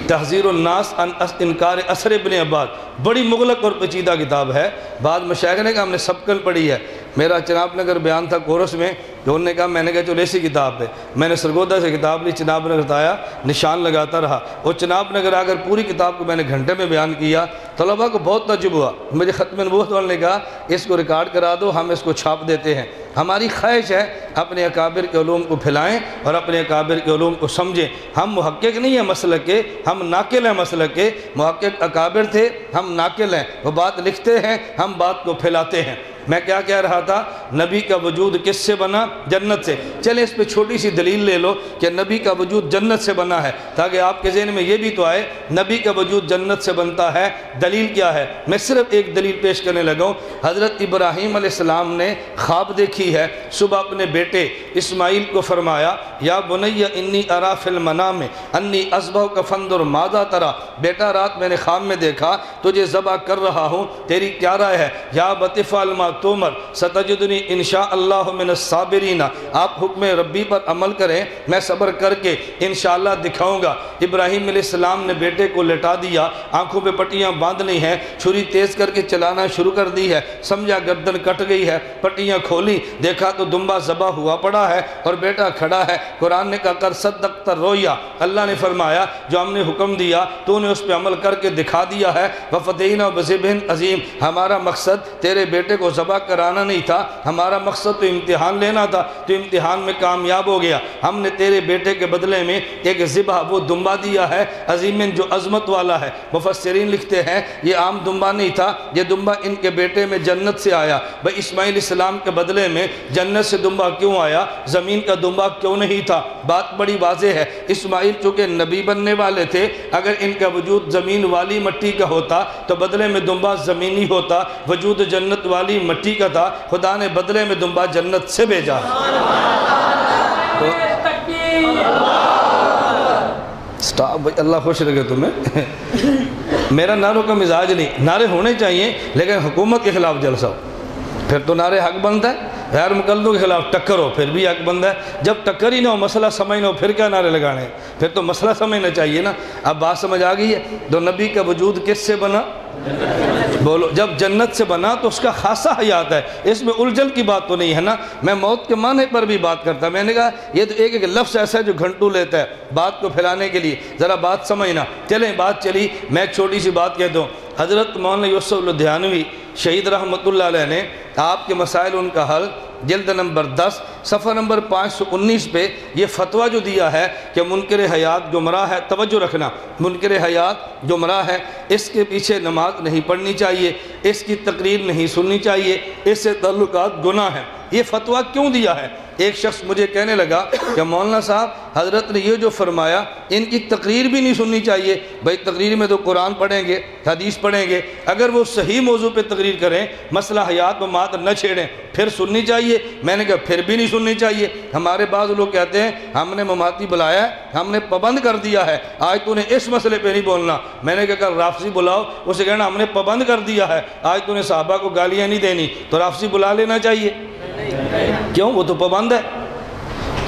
تحذیر الناس عن انکار اثر ابن عباد، بڑی مغلق اور پیچیدہ کتاب ہے، بعد مشائخ نے کہا ہم نے سبقل پڑھی ہے۔ میرا چناب نگر بیان تھا کورس میں، جو انہوں نے کہا، میں نے کہا چلو ایسی کتاب ہے، میں نے سرگودا سے کتاب لی، چناب نگر آیا، نشان لگاتا رہا، اور چناب نگر آ کر پوری کتاب کو میں نے گھنٹے میں بیان کیا۔ طلباء کو بہت تعجب ہوا، مجھے ختم نبوت والوں نے کہا اس کو ریکارڈ کرا دو، ہم اس کو چھاپ دیتے ہیں۔ ہماری خواہش ہے اپنے اکابر کے علوم کو پھیلائیں اور اپنے اکابر کے علوم کو سمجھیں۔ ہم محقق نہیں ہیں مسلک کے، ہم ناقل ہیں مسلک کے۔ محقق اکابر تھے، ہم ناقل ہیں، وہ بات لکھتے ہیں، ہم بات کو پھیلاتے ہیں۔ میں کیا کہہ رہا تھا؟ نبی کا وجود کس سے بنا؟ جنت سے۔ چلیں اس پہ چھوٹی سی دلیل لے لو کہ نبی کا وجود جنت سے بنا ہے، تاکہ آپ کے ذہن میں یہ بھی تو آئے نبی کا وجود جنت سے بنتا ہے۔ دلیل کیا ہے؟ میں صرف ایک دلیل پیش کرنے لگا ہوں۔ حضرت ابراہیم علیہ السلام نے خواب دیکھی ہے، صبح اپنے بیٹے اسماعیل کو فرمایا یا بنی انی ارا فی المنام انی اذبحک فانظر ماذا تری، بیٹا رات میں نے خواب میں دیکھا تجھے ذبح کر رہا ہوں، تیری کیا رائے ہے؟ یا ابت افعل ما تومر ستجدنی انشاء اللہ من الصابرین، آپ حکم ربی پر عمل کریں، میں صبر کر کے انشاءاللہ دکھاؤں گا۔ ابراہیم علیہ السلام نے بیٹے کو لٹا دیا، آنکھوں پہ پٹیاں باندھ لی ہیں، چھری تیز کر کے چلانا شروع کر دی ہے، سمجھا گردن کٹ گئی ہے، پٹیاں کھولی، دیکھا تو دمبا ذبح ہوا پڑا ہے اور بیٹا کھڑا ہے۔ قرآن نے کہا کر صدقت الرؤیا، اللہ نے فرمایا جو ہم نے حکم دیا تو نے اس پہ عمل کر کے دکھا دیا ہے۔ وَفَدَيْنَاهُ بِذِبْحٍ عَظِيمٍ، ہمارا مقصد تیرے بیٹے کو ذبح کرانا نہیں تھا، ہمارا مقصد تو امتحان لینا تھا، تو امتحان میں کامیاب ہو گیا۔ ہم نے تیرے بیٹے کے بدلے میں ایک ذبح وہ دمبا دیا ہے، عظیم جو عظمت والا ہے۔ مفسرین لکھتے ہیں یہ عام دمبا نہیں تھا، یہ دمبا ان کے بیٹے میں جنت سے آیا۔ بھئی اسماعیل السلام کے بدلے میں جنت سے دمبا کیوں آیا، زمین کا دمبا کیوں نہیں تھا؟ بات بڑی واضح ہے، اسماعیل چونکہ نبی بننے والے تھے، اگر ان کا وجود زمین والی مٹی کا ہوتا تو بدلے میں دمبا زمینی ہوتا، وجود جنت والی مٹی کا تھا، خدا نے بدلے میں دمبا جنت سے بھیجا۔ سٹاپ بھائی، اللہ خوش رکھے تمہیں۔ میرا نعروں کا مزاج نہیں، نعرے ہونے چاہیے لیکن حکومت کے خلاف جلسہ ہو، پھر تو نعرے حق بنتا ہے۔ غیر مقلدوں کے خلاف ٹکر ہو پھر بھی حق بنتا ہے، جب ٹکر ہی نہ ہو مسئلہ سمجھ نہ ہو پھر کیا نعرے لگانے، پھر تو مسئلہ سمجھنا چاہیے نا۔ اب بات سمجھ آ گئی ہے، تو نبی کا وجود کس سے بنا؟ بولو، جب جنت سے بنا تو اس کا خاصہ حیات ہے، اس میں الجھن کی بات تو نہیں ہے نا۔ میں موت کے معنی پر بھی بات کرتا، میں نے کہا یہ تو ایک لفظ ایسا ہے جو گھنٹوں لیتا ہے بات کو پھیلانے کے لیے، ذرا بات سمجھنا۔ چلیں بات چلی، میں ایک چھوٹی سی بات کہتا ہوں۔ حضرت مولانا یوسف لدھیانوی شہید رحمۃ اللہ علیہ نے آپ کے مسائل ان کا حل جلد نمبر 10 صفحہ نمبر 519 پہ یہ فتویٰ جو دیا ہے کہ منکر حیات گمراہ ہے، توجہ رکھنا، منکر حیات گمراہ ہے، اس کے پیچھے نماز نہیں پڑھنی چاہیے، اس کی تقریر نہیں سننی چاہیے، اس سے تعلقات گناہ ہیں۔ یہ فتویٰ کیوں دیا ہے؟ ایک شخص مجھے کہنے لگا کہ مولانا صاحب حضرت نے یہ جو فرمایا ان کی تقریر بھی نہیں سننی چاہیے۔ بھائی تقریر میں تو قرآن پڑھیں گے، حدیث پڑھیں گے، اگر وہ صحیح موضوع پہ تقریر کریں، مسئلہ حیات و مات نہ چھیڑیں، پھر سننی چاہیے۔ میں نے کہا پھر بھی نہیں سننی چاہیے۔ ہمارے بعض لوگ کہتے ہیں ہم نے مماتی بلایا ہے، ہم نے پابند کر دیا ہے، آج تو نے اس مسئلے پہ نہیں بولنا۔ میں نے کہا کل رافضی بلاؤ، اسے کہنا ہم نے پابند کر دیا ہے، آج تو نے صحابہ کو گالیاں نہیں دینی، تو رافضی بلا لینا چاہیے؟ کیوں؟ وہ تو پابند ہے۔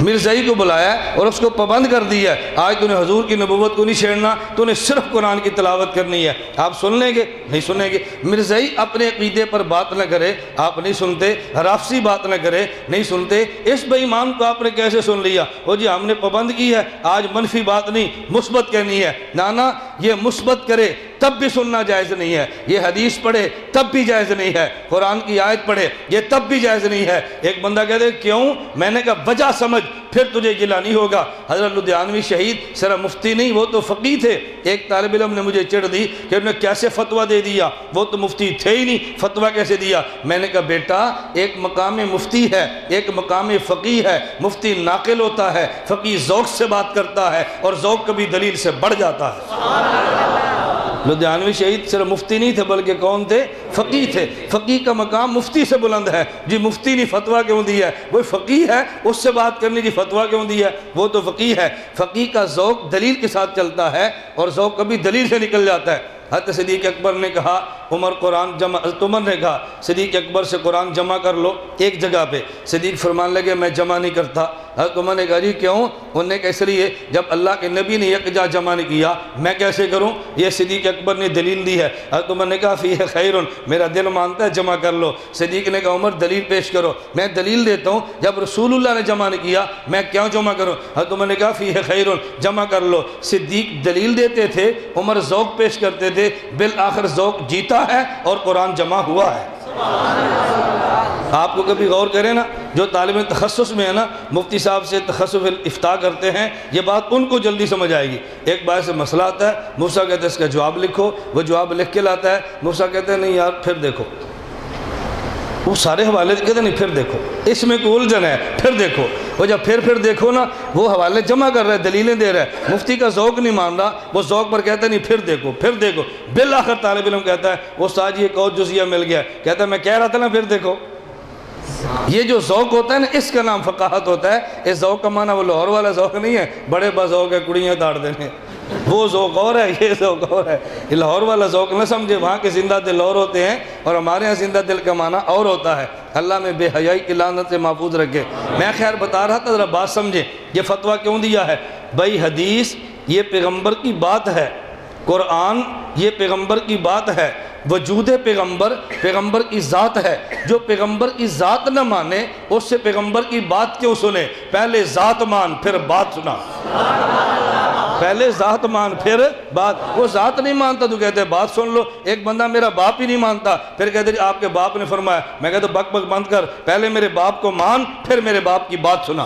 مرزائی کو بلایا ہے اور اس کو پابند کر دیا ہے، آج تو نے حضور کی نبوت کو نہیں چھیڑنا، تو نے صرف قرآن کی تلاوت کرنی ہے۔ آپ سن لیں گے؟ نہیں سنیں گے۔ مرزائی اپنے عقیدے پر بات نہ کرے، آپ نہیں سنتے، رافضی بات نہ کرے، نہیں سنتے۔ اس بے ایمان کو آپ نے کیسے سن لیا؟ وہ جی ہم نے پابند کی ہے، آج منفی بات نہیں مثبت کہنی ہے۔ نانا یہ مثبت کرے تب بھی سننا جائز نہیں ہے، یہ حدیث پڑھے تب بھی جائز نہیں ہے، قرآن کی آیت پڑھے یہ تب بھی جائز نہیں ہے۔ ایک بندہ کہتے کیوں؟ میں نے کہا وجہ سمجھ، پھر تجھے گلہ نہیں ہوگا۔ حضرت لدھیانوی شہید صرف مفتی نہیں، وہ تو فقیہ تھے۔ ایک طالب علم نے مجھے چڑھ دی کہ انہوں نے کیسے فتویٰ دے دیا، وہ تو مفتی تھے ہی نہیں، فتویٰ کیسے دیا؟ میں نے کہا بیٹا ایک مقام مفتی ہے، ایک مقام فقیہ ہے، مفتی ناقل ہوتا ہے، فقیہ ذوق سے بات کرتا ہے اور ذوق کبھی دلیل سے بڑھ جاتا ہے۔ لدھیانوی شہید صرف مفتی نہیں تھے بلکہ کون تھے؟ فقیہ تھے۔ فقیہ کا مقام مفتی سے بلند ہے۔ جی مفتی نے فتویٰ کیوں دیا ہے؟ وہ فقیہ ہے، اس سے بات کرنی، جی فتویٰ کیوں دیا ہے؟ وہ تو فقیہ ہے۔ فقیہ کا ذوق دلیل کے ساتھ چلتا ہے اور ذوق کبھی دلیل سے نکل جاتا ہے۔ حضرت صدیق اکبر نے کہا حضرت عمر نے کہا صدیق اکبر سے قرآن جمع کر لو ایک جگہ پہ۔ صدیق فرمان لگے میں جمع نہیں کرتا۔ حضرت عمر نے کہا جی کیوں؟ انہوں نے کہا اس لیے جب اللہ کے نبی نے یکجا جمع نہیں کیا میں کیسے کروں؟ یہ صدیق اکبر نے دلیل دی ہے۔ حضرت عمر نے کہا فیہ خیر، میرا دل مانتا ہے جمع کر لو۔ صدیق نے کہا عمر دلیل پیش کرو۔ میں دلیل دیتا ہوں، جب رسول اللہ نے جمع نہیں کیا میں کیوں جمع کروں؟ حضرت عمر نے کہا فیہ خیر، جمع کر لو۔ صدیق دلیل دیتے تھے، عمر ذوق پیش کرتے تھے، بالآخر ذوق جیتا ہے اور قرآن جمع ہوا ہے۔ آپ کو کبھی غور کریں نا، جو طالب تخصص میں ہے نا، مفتی صاحب سے تخصص افتاء کرتے ہیں، یہ بات ان کو جلدی سمجھ آئے گی۔ ایک بار سے مسئلہ آتا ہے، مفتی صاحب کہتے ہیں اس کا جواب لکھو، وہ جواب لکھ کے لاتا ہے، مفتی صاحب کہتے ہیں نہیں یار پھر دیکھو، وہ سارے حوالے کہتے ہیں نہیں پھر دیکھو، اس میں کوئی الجھن ہے، پھر دیکھو۔ وہ جب پھر دیکھو نا، وہ حوالے جمع کر رہے، دلیلیں دے رہے، مفتی کا ذوق نہیں مان رہا، وہ ذوق پر کہتا ہے نہیں پھر دیکھو۔ بالآخر طالب علم کہتا ہے وہ استاد جی ایک اور جزیہ مل گیا، کہتا ہے میں کہہ رہا تھا نا پھر دیکھو۔ یہ جو ذوق ہوتا ہے نا، اس کا نام فقاہت ہوتا ہے۔ اس ذوق کا معنی وہ لاہور والا ذوق نہیں ہے، بڑے با ذوق ہے کڑیاں تاڑ دینے، وہ ذوق اور ہے، یہ ذوق اور ہے۔ لاہور والا ذوق نہ سمجھے، وہاں کے زندہ دل اور ہوتے ہیں اور ہمارے یہاں زندہ دل کا معنی اور ہوتا ہے۔ اللہ میں بے حیائی کی لعنت سے محفوظ رکھے۔ میں خیر بتا رہا تھا، ذرا بات سمجھے، یہ فتویٰ کیوں دیا ہے؟ بھائی حدیث یہ پیغمبر کی بات ہے، قرآن یہ پیغمبر کی بات ہے، وجود پیغمبر پیغمبر کی ذات ہے۔ جو پیغمبر کی ذات نہ مانے اس سے پیغمبر کی بات کیوں سنے؟ پہلے ذات مان پھر بات سنا، پہلے ذات مان پھر بات۔ وہ ذات نہیں مانتا تو کہتے ہیں بات سن لو۔ ایک بندہ میرا باپ ہی نہیں مانتا، پھر کہتے ہیں آپ کے باپ نے فرمایا، میں کہتا بک بک بند کر، پہلے میرے باپ کو مان پھر میرے باپ کی بات سنا۔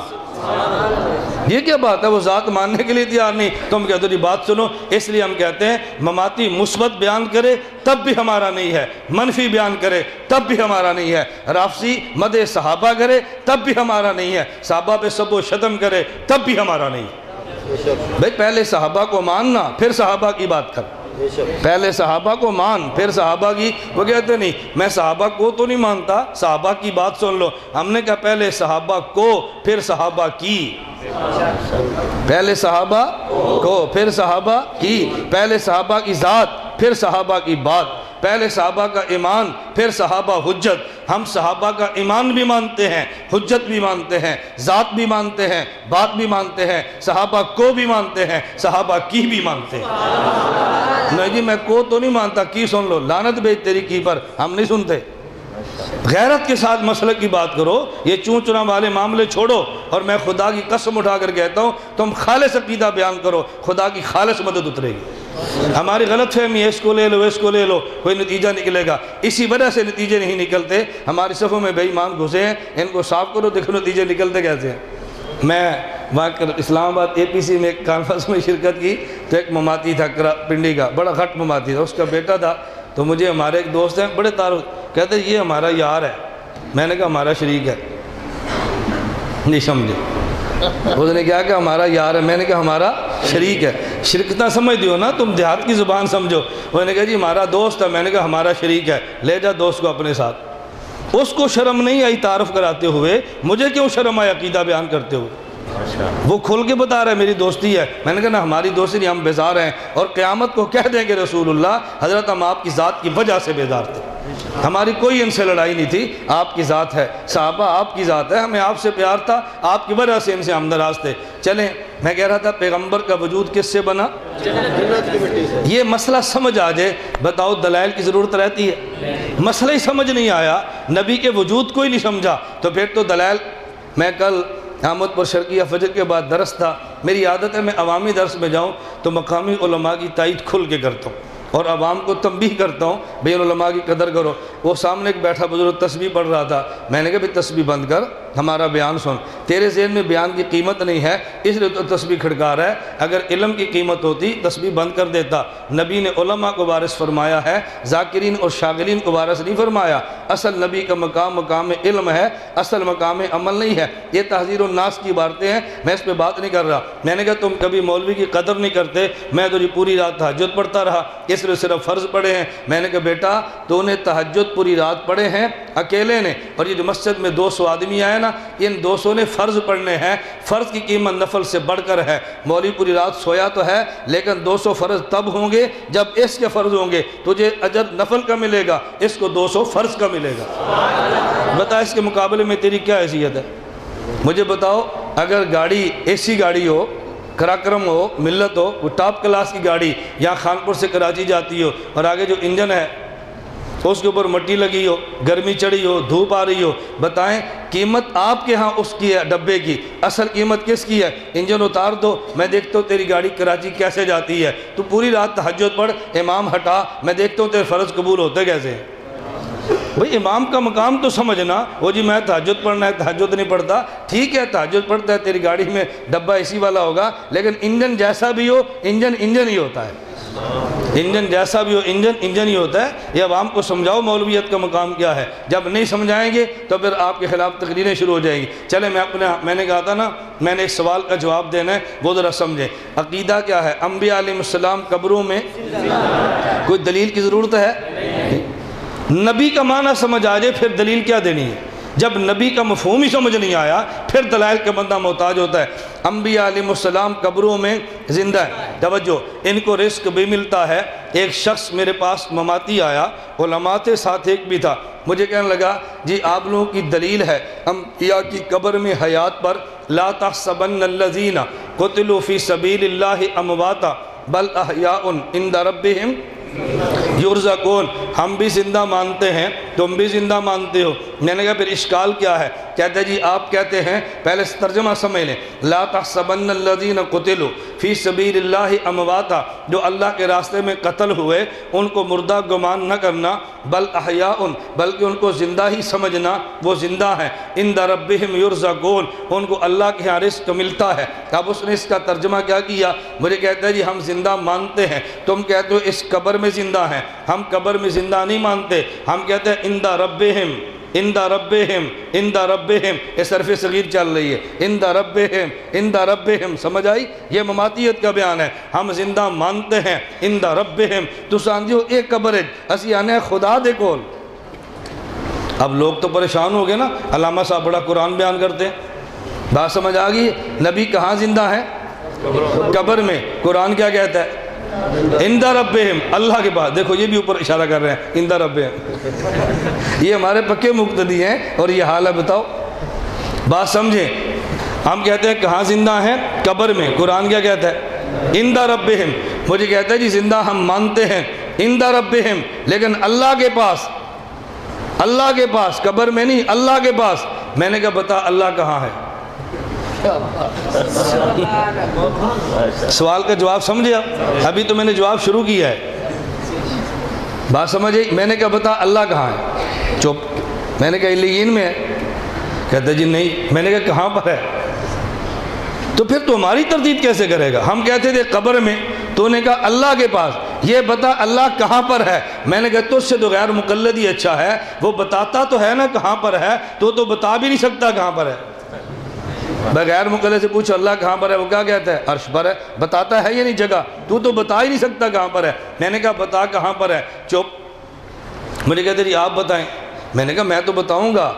یہ کیا بات ہے؟ وہ ذات ماننے کے لیے تیار نہیں، تم کہتے ہو جی بات سنو۔ اس لیے ہم کہتے ہیں مماتی مثبت بیان کرے تب بھی ہمارا نہیں ہے، منفی بیان کرے تب بھی ہمارا نہیں ہے، رافضی مدح صحابہ کرے تب بھی ہمارا نہیں ہے، صحابہ پہ سب و شتم کرے تب بھی ہمارا نہیں ہے۔ بھئی پہلے صحابہ کو ماننا پھر صحابہ کی بات کر، پہلے صحابہ کو مان پھر صحابہ کی۔ وہ کہتے نہیں میں صحابہ کو تو نہیں مانتا، صحابہ کی بات سن لو۔ ہم نے کہا پہلے صحابہ کو پھر صحابہ کی، پہلے صحابہ کو پھر صحابہ کی، پہلے صحابہ کی ذات پھر صحابہ کی بات، پہلے صحابہ کا ایمان پھر صحابہ حجت۔ ہم صحابہ کا ایمان بھی مانتے ہیں، حجت بھی مانتے ہیں، ذات بھی مانتے ہیں، بات بھی مانتے ہیں، صحابہ کو بھی مانتے ہیں، صحابہ کی بھی مانتے ہیں۔ نہیں جی میں کو تو نہیں مانتا، کی سن لو، لعنت بھیج تیری کی پر، ہم نہیں سنتے۔ غیرت کے ساتھ مسلک کی بات کرو، یہ چون چنا والے معاملے چھوڑو، اور میں خدا کی قسم اٹھا کر کہتا ہوں تم خالص عقیدہ بیان کرو، خدا کی خالص مدد اترے گی۔ ہماری غلط فہمی ہے اس کو لے لو اس کو لے لو، کوئی نتیجہ نکلے گا، اسی وجہ سے نتیجے نہیں نکلتے۔ ہماری صفوں میں بے ایمان گھسے ہیں، ان کو صاف کرو، دیکھو نتیجے نکلتے کیسے ہیں۔ میں وہاں اسلام آباد اے پی سی میں ایک کانفرنس میں شرکت کی، تو ایک مماتی تھا پنڈی کا، بڑا غٹ مماتی تھا، اس کا بیٹا تھا، تو مجھے ہمارے ایک دوست ہیں بڑے تعارف، کہتے ہیں یہ ہمارا یار ہے، میں نے کہا ہمارا شریک ہے، نہیں سمجھے، اس نے کہا کہ ہمارا یار ہے، میں نے کہا ہمارا شریک ہے۔ شرکتہ سمجھ دیو نا، تم دیہات کی زبان سمجھو۔ وہ نے کہا جی ہمارا دوست ہے، میں نے کہا ہمارا شریک ہے، لے جا دوست کو اپنے ساتھ۔ اس کو شرم نہیں آئی تعارف کراتے ہوئے، مجھے کیوں شرم آئی عقیدہ بیان کرتے ہوئے؟ وہ کھول کے بتا رہا ہے میری دوستی ہے، میں نے کہا نا ہماری دوستی نہیں، ہم بیزار ہیں، اور قیامت کو کہہ دیں گے رسول اللہ حضرت ہم آپ کی ذات کی وجہ سے بیزار تھے، ہماری کوئی ان سے لڑائی نہیں تھی، آپ کی ذات ہے، صحابہ آپ کی ذات ہے، ہمیں آپ سے پیار تھا، آپ کی وجہ سے ان سے ہم ناراض تھے۔ چلیں میں کہہ رہا تھا پیغمبر کا وجود کس سے بنا؟ یہ مسئلہ سمجھ آ جائے، بتاؤ دلائل کی ضرورت رہتی ہے؟ مسئلہ ہی سمجھ نہیں آیا، نبی کے وجود کو ہی نہیں سمجھا، تو پھر تو دلائل۔ میں کل احمد پر شرقیہ فجر کے بعد درس تھا، میری عادت ہے میں عوامی درس میں جاؤں تو مقامی علماء کی تائید کھل کے کرتا ہوں اور عوام کو تنبیہ کرتا ہوں بھئی علماء کی قدر کرو۔ وہ سامنے ایک بیٹھا بزرگ تسبیح پڑھ رہا تھا، میں نے کہا بھئی تسبیح بند کر، ہمارا بیان سن، تیرے ذہن میں بیان کی قیمت نہیں ہے اس لیے تو تسبیح کھڑکا رہا ہے، اگر علم کی قیمت ہوتی تسبیح بند کر دیتا۔ نبی نے علماء کو وارث فرمایا ہے، ذاکرین اور شاغلین کو وارث نہیں فرمایا۔ اصل نبی کا مقام مقام علم ہے، اصل مقام عمل نہیں ہے۔ یہ تحذیر الناس کی باتیں ہیں، میں اس پہ بات نہیں کر رہا۔ میں نے کہا تم کبھی مولوی کی قدر نہیں کرتے، میں تو جی پوری رات تہجد پڑھتا رہا، اس لیے صرف فرض پڑھے ہیں۔ میں نے کہا بیٹا تو نے تہجد پوری رات پڑھے ہیں اکیلے نے، اور یہ جو مسجد میں 200 آدمی آئے نا، ان 200 نے فرض پڑھنے ہیں، فرض کی قیمت نفل سے بڑھ کر ہے۔ مولوی پوری رات سویا تو ہے لیکن 200 فرض تب ہوں گے جب اس کے فرض ہوں گے، تجھے اجر نفل کا ملے گا، اس کو 200 فرض کا ملے گا۔ بتا اس کے مقابلے میں تیری کیا حیثیت ہے؟ مجھے بتاؤ، اگر گاڑی ایسی گاڑی ہو، کراکرم ہو، ملت ہو، وہ ٹاپ کلاس کی گاڑی یہاں خانپور سے کراچی جاتی ہو، اور آگے جو انجن ہے اس کے اوپر مٹی لگی ہو، گرمی چڑھی ہو، دھوپ آ رہی ہو، بتائیں قیمت آپ کے ہاں اس کی ہے ڈبے کی، اصل قیمت کس کی ہے؟ انجن اتار دو، میں دیکھتا ہوں تیری گاڑی کراچی کیسے جاتی ہے۔ تو پوری رات تہجد پڑھ، امام ہٹا، میں دیکھتا ہوں تیرے فرض قبول ہوتے کیسے ہیں۔ بھئی امام کا مقام تو سمجھنا، وہ جی میں تہجد پڑھنا ہے، تہجد نہیں پڑھتا، ٹھیک ہے تہجد پڑھتا ہے، تیری گاڑی میں ڈبہ اسی والا ہوگا، لیکن انجن جیسا بھی ہو انجن انجن ہی ہوتا ہے، انجن جیسا بھی ہو انجن انجن ہی ہوتا ہے۔ یہ عوام کو سمجھاؤ مولویت کا مقام کیا ہے، جب نہیں سمجھائیں گے تو پھر آپ کے خلاف تقریریں شروع ہو جائیں گی۔ چلیں میں نے کہا تھا نا، میں نے ایک سوال کا جواب دینا ہے، وہ ذرا سمجھیں۔ عقیدہ کیا ہے؟ انبیاء علیہ السلام قبروں میں، کوئی دلیل کی ضرورت ہے؟ نبی کا معنی سمجھ آ جائے پھر دلیل کیا دینی ہے؟ جب نبی کا مفہوم ہی سمجھ نہیں آیا پھر دلائل کا بندہ محتاج ہوتا ہے۔ انبیاء علیہ السلام قبروں میں زندہ ہے، توجہ، ان کو رزق بھی ملتا ہے۔ ایک شخص میرے پاس مماتی آیا، علماء تھے، ساتھ ایک بھی تھا، مجھے کہنے لگا جی آپ لوگوں کی دلیل ہے انبیاء کی قبر میں حیات پر، لا تحسبن الذین قتلوا فی سبیل اللہ امواتا بل احیاء عند ربہم یرزقون۔ ہم بھی زندہ مانتے ہیں، تم بھی زندہ مانتے ہو۔ میں نے کہا پھر اشکال کیا ہے؟ کہتے جی آپ کہتے ہیں، پہلے ترجمہ سمجھ لیں، لا تحسبن الذین قتلوا فی سبیل اللہ امواتا، جو اللہ کے راستے میں قتل ہوئے ان کو مردہ گمان نہ کرنا، بل احیاء، بلکہ ان کو زندہ ہی سمجھنا، وہ زندہ ہیں، عند ربہم یرزقون، ان کو اللہ کے ہاں رزق ملتا ہے۔ اب اس نے اس کا ترجمہ کیا کیا؟ مجھے کہتا ہے جی ہم زندہ مانتے ہیں، تم کہتے ہو اس قبر میں زندہ ہیں، ہم قبر میں زندہ نہیں مانتے، ہم کہتے ہیں عند ربہم، عند ربہم، عند ربہم، اس حرف صغیر چل رہی ہے، عند ربہم، عند ربہم، سمجھ آئی؟ یہ مماتیت کا بیان ہے، ہم زندہ مانتے ہیں عند ربہم۔ تو سمجھو ایک قبر ہے، اسی آنے خدا دے کول۔ اب لوگ تو پریشان ہو گئے نا، علامہ صاحب بڑا قرآن بیان کرتے ہیں، بات سمجھ آ گئی؟ نبی کہاں زندہ ہے؟ قبر میں۔ قرآن کیا کہتا ہے؟ عند ربہم، اللہ کے پاس۔ دیکھو یہ بھی اوپر اشارہ کر رہے ہیں، عند ربہم، یہ ہمارے پکے مقتدی ہیں اور یہ حال ہے۔ بتاؤ بات سمجھیں، ہم کہتے ہیں کہاں زندہ ہیں؟ قبر میں۔ قرآن کیا کہتا ہے؟ عند ربہم۔ مجھے کہتا ہے جی زندہ ہم مانتے ہیں عند ربہم، لیکن اللہ کے پاس، اللہ کے پاس، قبر میں نہیں، اللہ کے پاس۔ میں نے کہا بتا اللہ کہاں ہے؟ سوال کا جواب سمجھے؟ ابھی تو میں نے جواب شروع کیا ہے، بات سمجھے؟ میں نے کہا بتا اللہ کہاں ہے؟ چپ۔ میں نے کہا علیین میں ہے، کہتا جی نہیں۔ میں نے کہا کہاں پر ہے؟ تو پھر تو ہماری تردید کیسے کرے گا؟ ہم کہتے تھے قبر میں، تو نے کہا اللہ کے پاس، یہ بتا اللہ کہاں پر ہے؟ میں نے کہا تجھ سے تو غیر مقلد ہی اچھا ہے، وہ بتاتا تو ہے نا کہاں پر ہے، تو بتا بھی نہیں سکتا کہاں پر ہے۔ بغیر مقلد سے پوچھو اللہ کہاں پر ہے، وہ کیا کہتا ہے؟ عرش پر ہے۔ بتاتا ہے یہ نہیں جگہ، تو بتا ہی نہیں سکتا کہاں پر ہے۔ میں نے کہا بتا کہاں پر ہے؟ چپ۔ مجھے کہتے جی آپ بتائیں۔ میں نے کہا میں تو بتاؤں گا،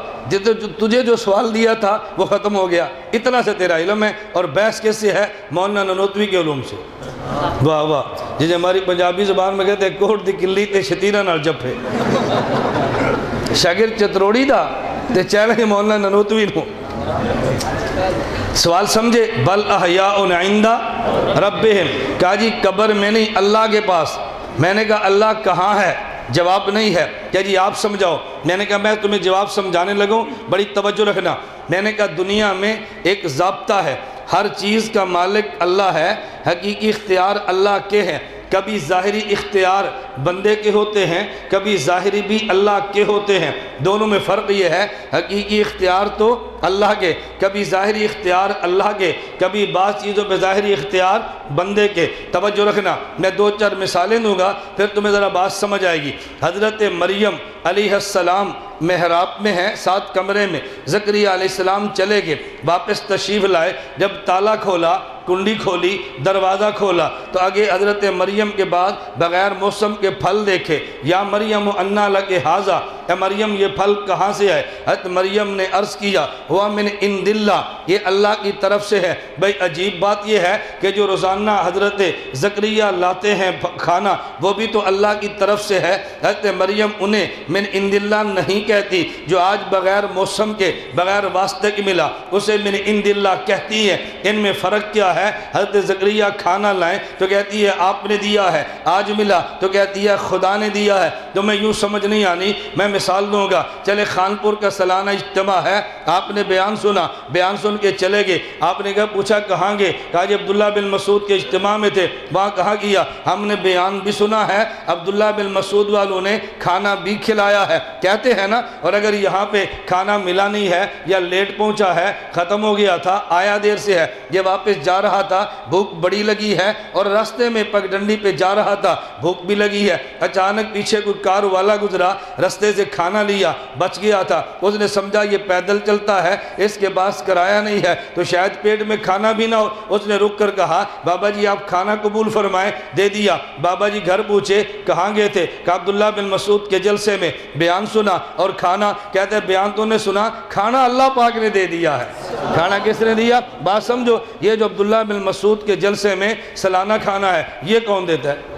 تجھے جو سوال دیا تھا وہ ختم ہو گیا، اتنا سے تیرا علم ہے، اور بحث کس سے ہے؟ مولانا ننوتوی کے علوم سے۔ واہ واہ، جسے ہماری پنجابی زبان میں کہتے ہیں کوٹ دی کلی تے شتیرہ نال جپے، شاگرد چتروڑی دا تے چیلنج مولانا ننوتوی نو۔ سوال سمجھے؟ بل احیاء عند ربہم، کہا جی قبر میں نہیں، اللہ کے پاس۔ میں نے کہا اللہ کہاں ہے؟ جواب نہیں ہے۔ کیا جی آپ سمجھاؤ؟ میں نے کہا میں تمہیں جواب سمجھانے لگوں، بڑی توجہ رکھنا۔ میں نے کہا دنیا میں ایک ضابطہ ہے، ہر چیز کا مالک اللہ ہے، حقیقی اختیار اللہ کے ہیں۔ کبھی ظاہری اختیار بندے کے ہوتے ہیں، کبھی ظاہری بھی اللہ کے ہوتے ہیں، دونوں میں فرق یہ ہے حقیقی اختیار تو اللہ کے، کبھی ظاہری اختیار اللہ کے، کبھی بعض چیزوں پہ ظاہری اختیار بندے کے۔ توجہ رکھنا، میں دو چار مثالیں دوں گا پھر تمہیں ذرا بات سمجھ آئے گی۔ حضرت مریم علیہ السلام محراب میں ہیں، ساتھ کمرے میں، زکریا علیہ السلام چلے گئے، واپس تشریف لائے، جب تالا کھولا، کنڈی کھولی، دروازہ کھولا تو آگے حضرت مریم کے بعد بغیر موسم کے پھل دیکھے۔ یا مریم انا لک ھذا، اے مریم یہ پھل کہاں سے ہے؟ حضرت مریم نے عرض کیا ہوا من عند اللہ، یہ اللہ کی طرف سے ہے۔ بھئی عجیب بات یہ ہے کہ جو روزانہ حضرت زکریا لاتے ہیں کھانا وہ بھی تو اللہ کی طرف سے ہے، حضرت مریم انہیں من عند اللہ نہیں کہتی، جو آج بغیر موسم کے بغیر واسطے کے ملا اسے من عند اللہ کہتی ہے۔ ان میں فرق کیا ہے؟ حضرت زکریا کھانا لائیں تو کہتی ہے آپ نے دیا ہے، آج ملا تو کہتی ہے خدا نے دیا ہے۔ تو میں یوں سمجھ نہیں آنی، میں مثال دوں گا۔ چلے خانپور کا سالانہ اجتماع ہے، آپ نے بیان سنا، بیان سن کے چلے گئے، آپ نے کہا پوچھا کہاں گئے؟ کہا جی عبداللہ بن مسعود کے اجتماع میں تھے، وہاں کہاں کیا؟ ہم نے بیان بھی سنا ہے، عبداللہ بن مسعود والوں نے کھانا بھی کھلایا ہے، کہتے ہیں نا۔ اور اگر یہاں پہ کھانا ملا نہیں ہے یا لیٹ پہنچا ہے، ختم ہو گیا تھا، آیا دیر سے ہے، یہ واپس جا رہا تھا، بھوک بڑی لگی ہے، اور راستے میں پگڈنڈی پہ جا رہا تھا، بھوک بھی لگی ہے، اچانک پیچھے کوئی کار والا گزرا، رستے سے سے کھانا لیا، بچ گیا تھا، اس نے سمجھا یہ پیدل چلتا ہے، اس کے پاس کرایہ نہیں ہے تو شاید پیٹ میں کھانا بھی نہ ہو، اس نے رک کر کہا بابا جی آپ کھانا قبول فرمائیں، دے دیا۔ بابا جی گھر پوچھے کہاں گئے تھے؟ کہ عبداللہ بن مسعود کے جلسے میں بیان سنا اور کھانا، کہتے ہیں بیان تو نے سنا، کھانا اللہ پاک نے دے دیا ہے۔ کھانا کس نے دیا؟ بات سمجھو، یہ جو عبداللہ بن مسعود کے جلسے میں سالانہ کھانا ہے یہ کون دیتا ہے؟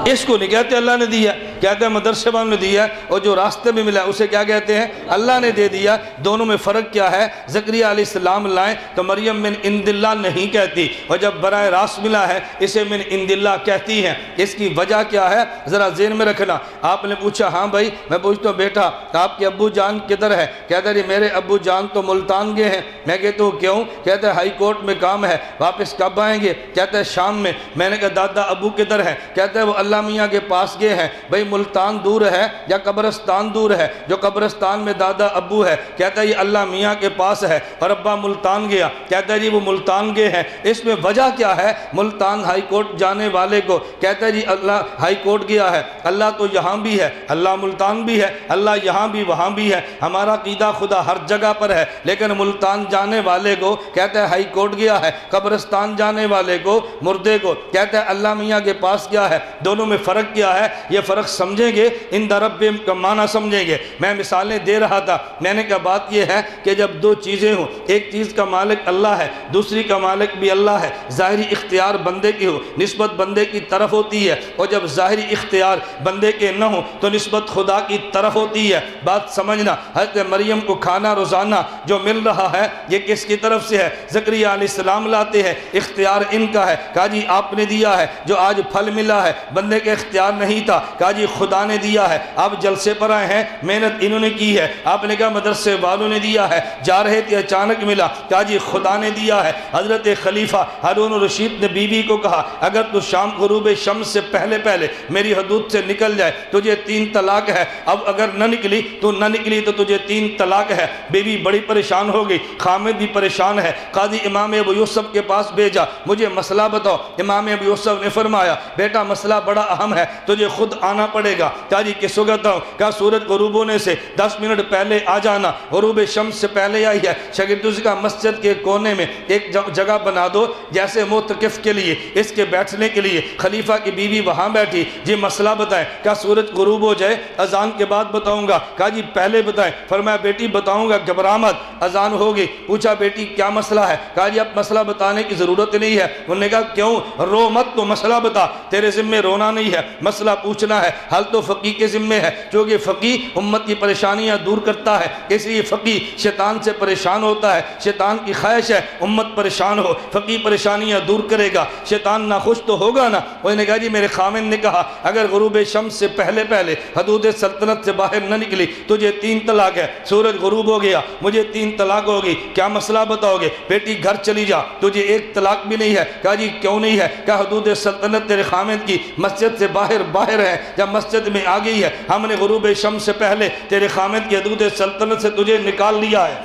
اس کو نہیں کہتے اللہ نے دیا، کہتے ہیں مدرسے والوں نے دیا، اور جو راستے میں ملا اسے کیا کہتے ہیں؟ اللہ نے دے دیا۔ دونوں میں فرق کیا ہے؟ زکریہ علیہ السلام لائیں تو مریم من عند اللہ نہیں کہتی، اور جب براہ راست ملا ہے اسے من عند اللہ کہتی ہیں۔ اس کی وجہ کیا ہے ذرا ذہن میں رکھنا۔ آپ نے پوچھا ہاں بھائی، میں پوچھتا ہوں بیٹا آپ کے ابو جان کدھر ہے؟ کہتا ہے میرے ابو جان تو ملتان گئے ہیں۔ میں کہتا ہوں کیوں؟ کہتا ہے ہائی کورٹ میں کام ہے، واپس کب آئیں گے؟ کہتا ہے شام میں۔ میں نے کہا دادا ابو کدھر ہے؟ کہتا ہے وہ اللہ میاں کے پاس گئے ہیں۔ بھئی ملتان دور ہے یا قبرستان دور ہے؟ جو قبرستان میں دادا ابو ہے کہتا ہے یہ اللہ میاں کے پاس ہے، اور ابا ملتان گیا، کہتا ہے جی وہ ملتان گئے ہیں۔ اس میں وجہ کیا ہے؟ ملتان ہائی کورٹ جانے والے کو کہتا ہے جی اللہ ہائی کورٹ گیا ہے، اللہ تو یہاں بھی ہے، اللہ ملتان بھی ہے، اللہ یہاں بھی وہاں بھی ہے، ہمارا عقیدہ خدا ہر جگہ پر ہے، لیکن ملتان جانے والے کو کہتا ہے ہائی کورٹ گیا ہے، قبرستان جانے والے کو مردے کو کہتا ہے اللہ میاں کے پاس گیا ہے۔ دونوں میں فرق کیا ہے؟ یہ فرق سمجھیں گے ان ربہم کا معنی سمجھیں گے۔ میں مثالیں دے رہا تھا، میں نے کہا بات یہ ہے کہ جب دو چیزیں ہوں، ایک چیز کا مالک اللہ ہے، دوسری کا مالک بھی اللہ ہے، ظاہری اختیار بندے کی ہو نسبت بندے کی طرف ہوتی ہے، اور جب ظاہری اختیار بندے کے نہ ہو تو نسبت خدا کی طرف ہوتی ہے۔ بات سمجھنا، حضرت مریم کو کھانا روزانہ جو مل رہا ہے یہ کس کی طرف سے ہے؟ زکریا علیہ السلام لاتے ہیں، اختیار ان کا ہے، کہا جی آپ نے دیا ہے۔ جو آج پھل ملا ہے بندے کے اختیار نہیں تھا، کہا جی خدا نے دیا ہے۔ آپ جلسے پر آئے ہیں، محنت انہوں نے کی ہے، آپ نے کہا مدرسے والوں نے دیا ہے، جا رہے تھے اچانک ملا، کہا جی خدا نے دیا ہے۔ حضرت خلیفہ ہارون الرشید نے بیوی کو کہا اگر تو شام غروب شمس سے پہلے پہلے میری حدود سے نکل جائے تجھے 3 طلاق ہے، اب اگر نہ نکلی تو تجھے 3 طلاق ہے۔ بیوی بڑی پریشان ہو گئی، خامد بھی پریشان ہے، قاضی امام ابو یوسف کے پاس بھیجا، مجھے مسئلہ بتاؤ۔ امام ابو یوسف نے فرمایا بیٹا مسئلہ بڑا اہم ہے، تجھے خود آنا پڑے گا۔ کہا جی کس وقت آؤں؟ کہا سورج غروب ہونے سے 10 منٹ پہلے آ جانا، غروب شمس سے پہلے آئی ہے۔ شاگردوں سے کہا مسجد کے کونے میں ایک جگہ بنا دو جیسے معتکف کے لیے، اس کے بیٹھنے کے لیے۔ خلیفہ کی بیوی وہاں بیٹھی، جی مسئلہ بتائیں۔ کہا سورج غروب ہو جائے اذان کے بعد بتاؤں گا۔ کہا جی پہلے بتائیں۔ فرمایا بیٹی بتاؤں گا گھبرا مت۔ اذان ہو گئی، پوچھا بیٹی کیا مسئلہ ہے؟ کہا جی اب مسئلہ بتانے کی ضرورت نہیں ہے۔ انہوں نے کہا کیوں؟ رو مت تو مسئلہ بتا، تیرے ذمہ رونا نہیں ہے، مسئلہ پوچھنا ہے، حل تو فقی کے ذمہ ہے، کیونکہ فقی امت کی پریشانیاں دور کرتا ہے، اس لیے فقی شیطان سے پریشان ہوتا ہے۔ شیطان کی خواہش ہے امت پریشان ہو، فقی پریشانیاں دور کرے گا، شیطان ناخوش تو ہوگا نا۔ انہوں نے کہا جی میرے خامن نے کہا اگر غروب شمس سے پہلے پہلے حدود سلطنت سے باہر نہ نکلی تجھے 3 طلاق ہے۔ سورج غروب ہو گیا، مجھے 3 طلاق ہوگی، کیا مسئلہ بتاؤ گے؟ بیٹی گھر چلی جا، تجھے 1 طلاق بھی نہیں ہے۔ کہا جی کیوں نہیں ہے؟ کہا حدود سلطنت تیرے خامن کی مسجد سے باہر ہے، جب مسجد میں آ گئی ہے ہم نے غروب شمس سے پہلے تیرے خامن کی حدود سلطنت سے تجھے نکال لیا ہے،